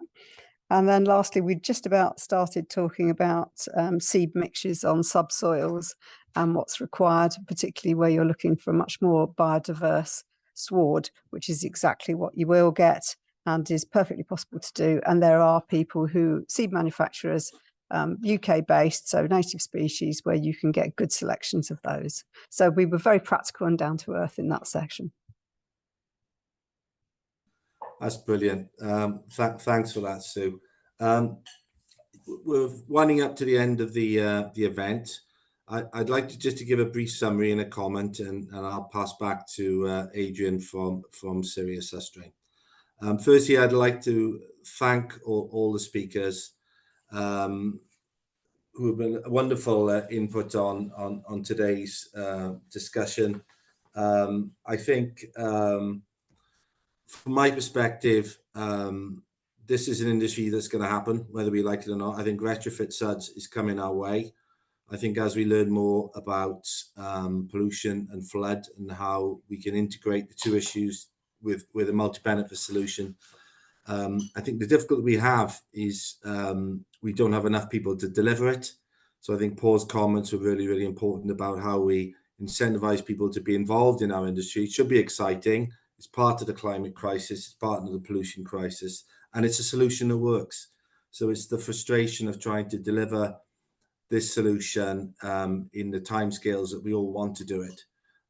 And then lastly, we just about started talking about seed mixtures on subsoils and what's required, particularly where you're looking for a much more biodiverse sward, which is exactly what you will get and is perfectly possible to do. And there are seed manufacturers, UK based, so native species, where you can get good selections of those. So we were very practical and down to earth in that section. That's brilliant. Thanks for that, Sue. We're winding up to the end of the event. I'd like to give a brief summary and a comment, and I'll pass back to Adrian from SIRIA susdrain. Firstly, I'd like to thank all the speakers. who have been a wonderful input on today's discussion. I think from my perspective, this is an industry that's going to happen, whether we like it or not. I think Retrofit SuDS is coming our way. I think as we learn more about pollution and flood and how we can integrate the two issues with a multi-benefit solution, I think the difficulty we have is we don't have enough people to deliver it. So I think Paul's comments were really, really important about how we incentivize people to be involved in our industry. It should be exciting. It's part of the climate crisis, it's part of the pollution crisis, and it's a solution that works. So it's the frustration of trying to deliver this solution in the timescales that we all want to do it.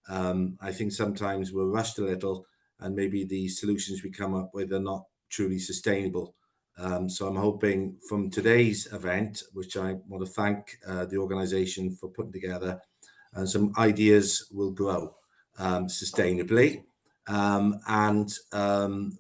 I think sometimes we're rushed a little, and maybe the solutions we come up with are not truly sustainable. So I'm hoping from today's event, which I want to thank the organisation for putting together, some ideas will grow sustainably, and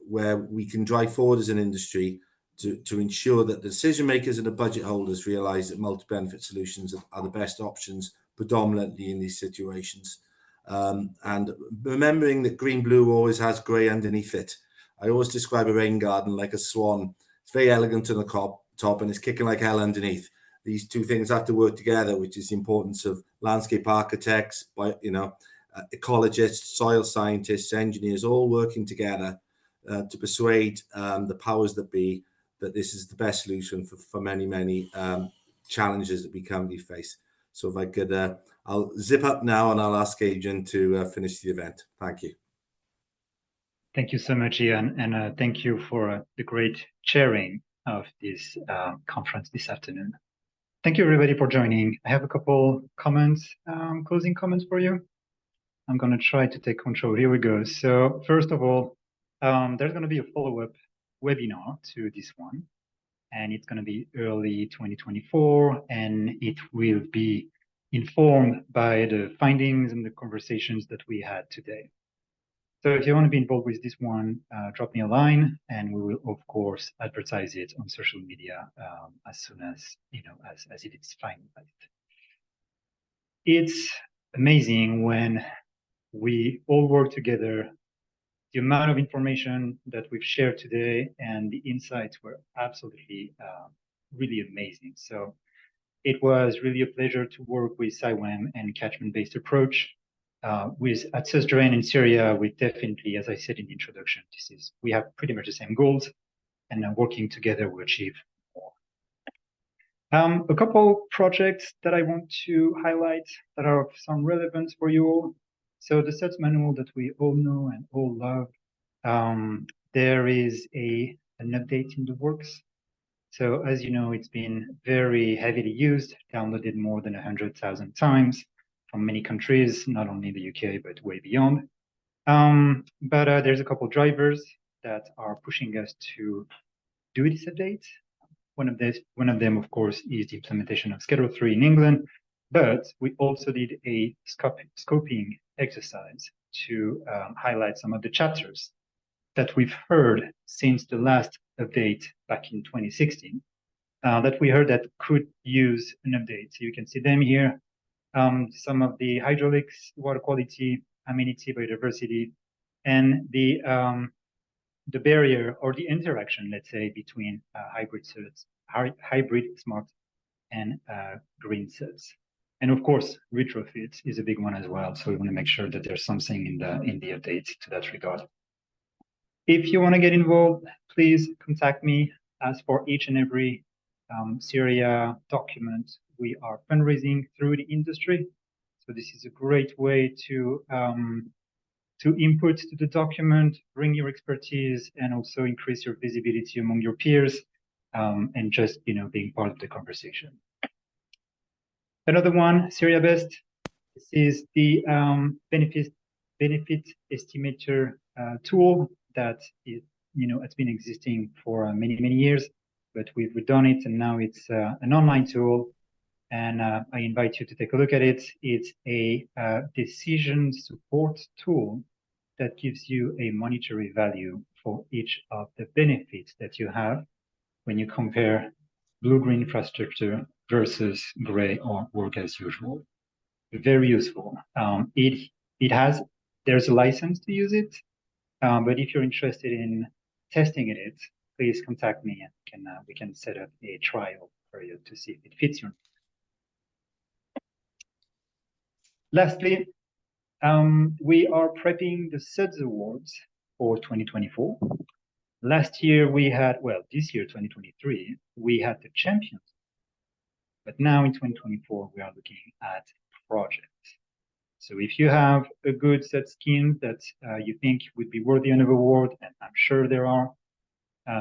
where we can drive forward as an industry to ensure that the decision makers and the budget holders realise that multi-benefit solutions are the best options predominantly in these situations. And remembering that green blue always has grey underneath it. I always describe a rain garden like a swan. It's very elegant on the top and it's kicking like hell underneath. These two things have to work together, which is the importance of landscape architects, ecologists, soil scientists, engineers, all working together to persuade the powers that be that this is the best solution for many, many challenges that we currently face. So if I could, I'll zip up now and I'll ask Adrian to finish the event. Thank you. Thank you so much, Ian, and thank you for the great chairing of this conference this afternoon. Thank you, everybody, for joining. I have a couple comments, closing comments for you. I'm going to try to take control. Here we go. So first of all, there's going to be a follow-up webinar to this one, and it's going to be early 2024, and it will be informed by the findings and the conversations that we had today. So if you want to be involved with this one, drop me a line, and we will, of course, advertise it on social media as soon as, as if it's finalized. It's amazing when we all work together. The amount of information that we've shared today and the insights were absolutely really amazing. So it was really a pleasure to work with SciWEM and catchment-based approach. At susdrain in Syria, we definitely, as I said in the introduction, we have pretty much the same goals, and working together we achieve more. A couple projects that I want to highlight that are of some relevance for you all. So the SuDS manual that we all know and all love, there is an update in the works. So as you know, it's been very heavily used, downloaded more than 100,000 times from many countries, not only the UK, but way beyond. But there's a couple drivers that are pushing us to do this update. One of them, of course, is the implementation of Schedule 3 in England, but we also did a scoping exercise to highlight some of the chapters that we've heard since the last update back in 2016, that we heard that could use an update. So you can see them here. Some of the hydraulics, water quality, amenity, biodiversity, and the barrier or the interaction, let's say, between hybrid smart and green SuDS. And of course, retrofit is a big one as well. So we want to make sure that there's something in the update to that regard. If you want to get involved, please contact me. As for each and every Syria document, we are fundraising through the industry. So this is a great way to input to the document, bring your expertise, and also increase your visibility among your peers, and just being part of the conversation. Another one, Syria Best. This is the benefit estimator tool that it's been existing for many years, but we've redone it, and now it's an online tool. And I invite you to take a look at it. It's a decision support tool that gives you a monetary value for each of the benefits that you have when you compare blue-green infrastructure versus gray or work as usual. Very useful. There's a license to use it, but if you're interested in testing it, please contact me and we can set up a trial for you to see if it fits you. Lastly, we are prepping the SuDS Awards for 2024. Last year we had, well, this year, 2023, we had the champions. But now in 2024, we are looking at projects. So if you have a good SuDS scheme that you think would be worthy of an award, and I'm sure there are,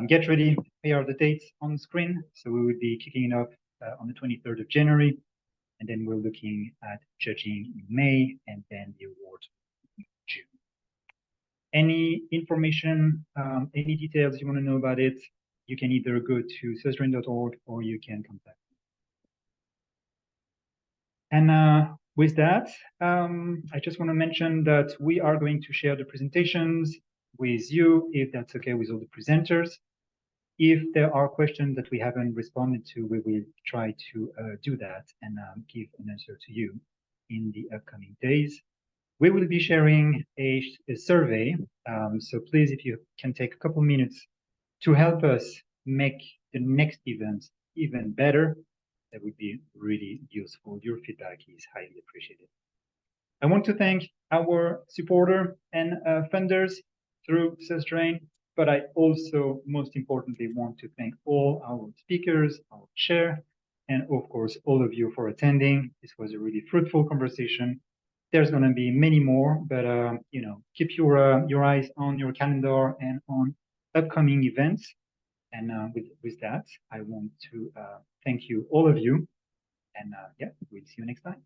get ready. Here are the dates on the screen. So we will be kicking it off on the 23rd of January. And then we're looking at judging in May and then the award in June. Any information, any details you want to know about it, you can either go to susdrain.org or you can contact me. And with that, I just want to mention that we are going to share the presentations with you, if that's okay with all the presenters. If there are questions that we haven't responded to, we will try to do that and give an answer to you in the upcoming days. We will be sharing a survey, so please, if you can take a couple minutes to help us make the next event even better, that would be really useful. Your feedback is highly appreciated. I want to thank our supporter and funders through susdrain, but I also, most importantly, want to thank all our speakers, our chair, and of course, all of you for attending. This was a really fruitful conversation. There's going to be many more, but you know, keep your eyes on your calendar and on upcoming events. And with that, I want to thank you, all of you, and yeah, we'll see you next time.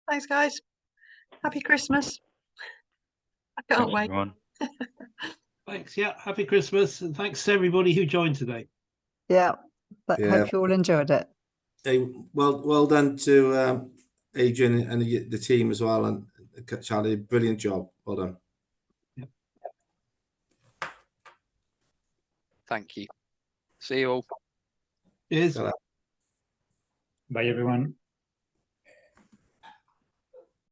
Thanks, guys. Happy Christmas. I can't wait. Everyone. Thanks. Yeah. Happy Christmas. And thanks to everybody who joined today. Yeah, but Yeah. hope you all enjoyed it. Hey, well done to Adrian and the team as well, and Charlie. Brilliant job. Well done. Yep. Thank you. See you all. Cheers. Ta-ra. Bye, everyone.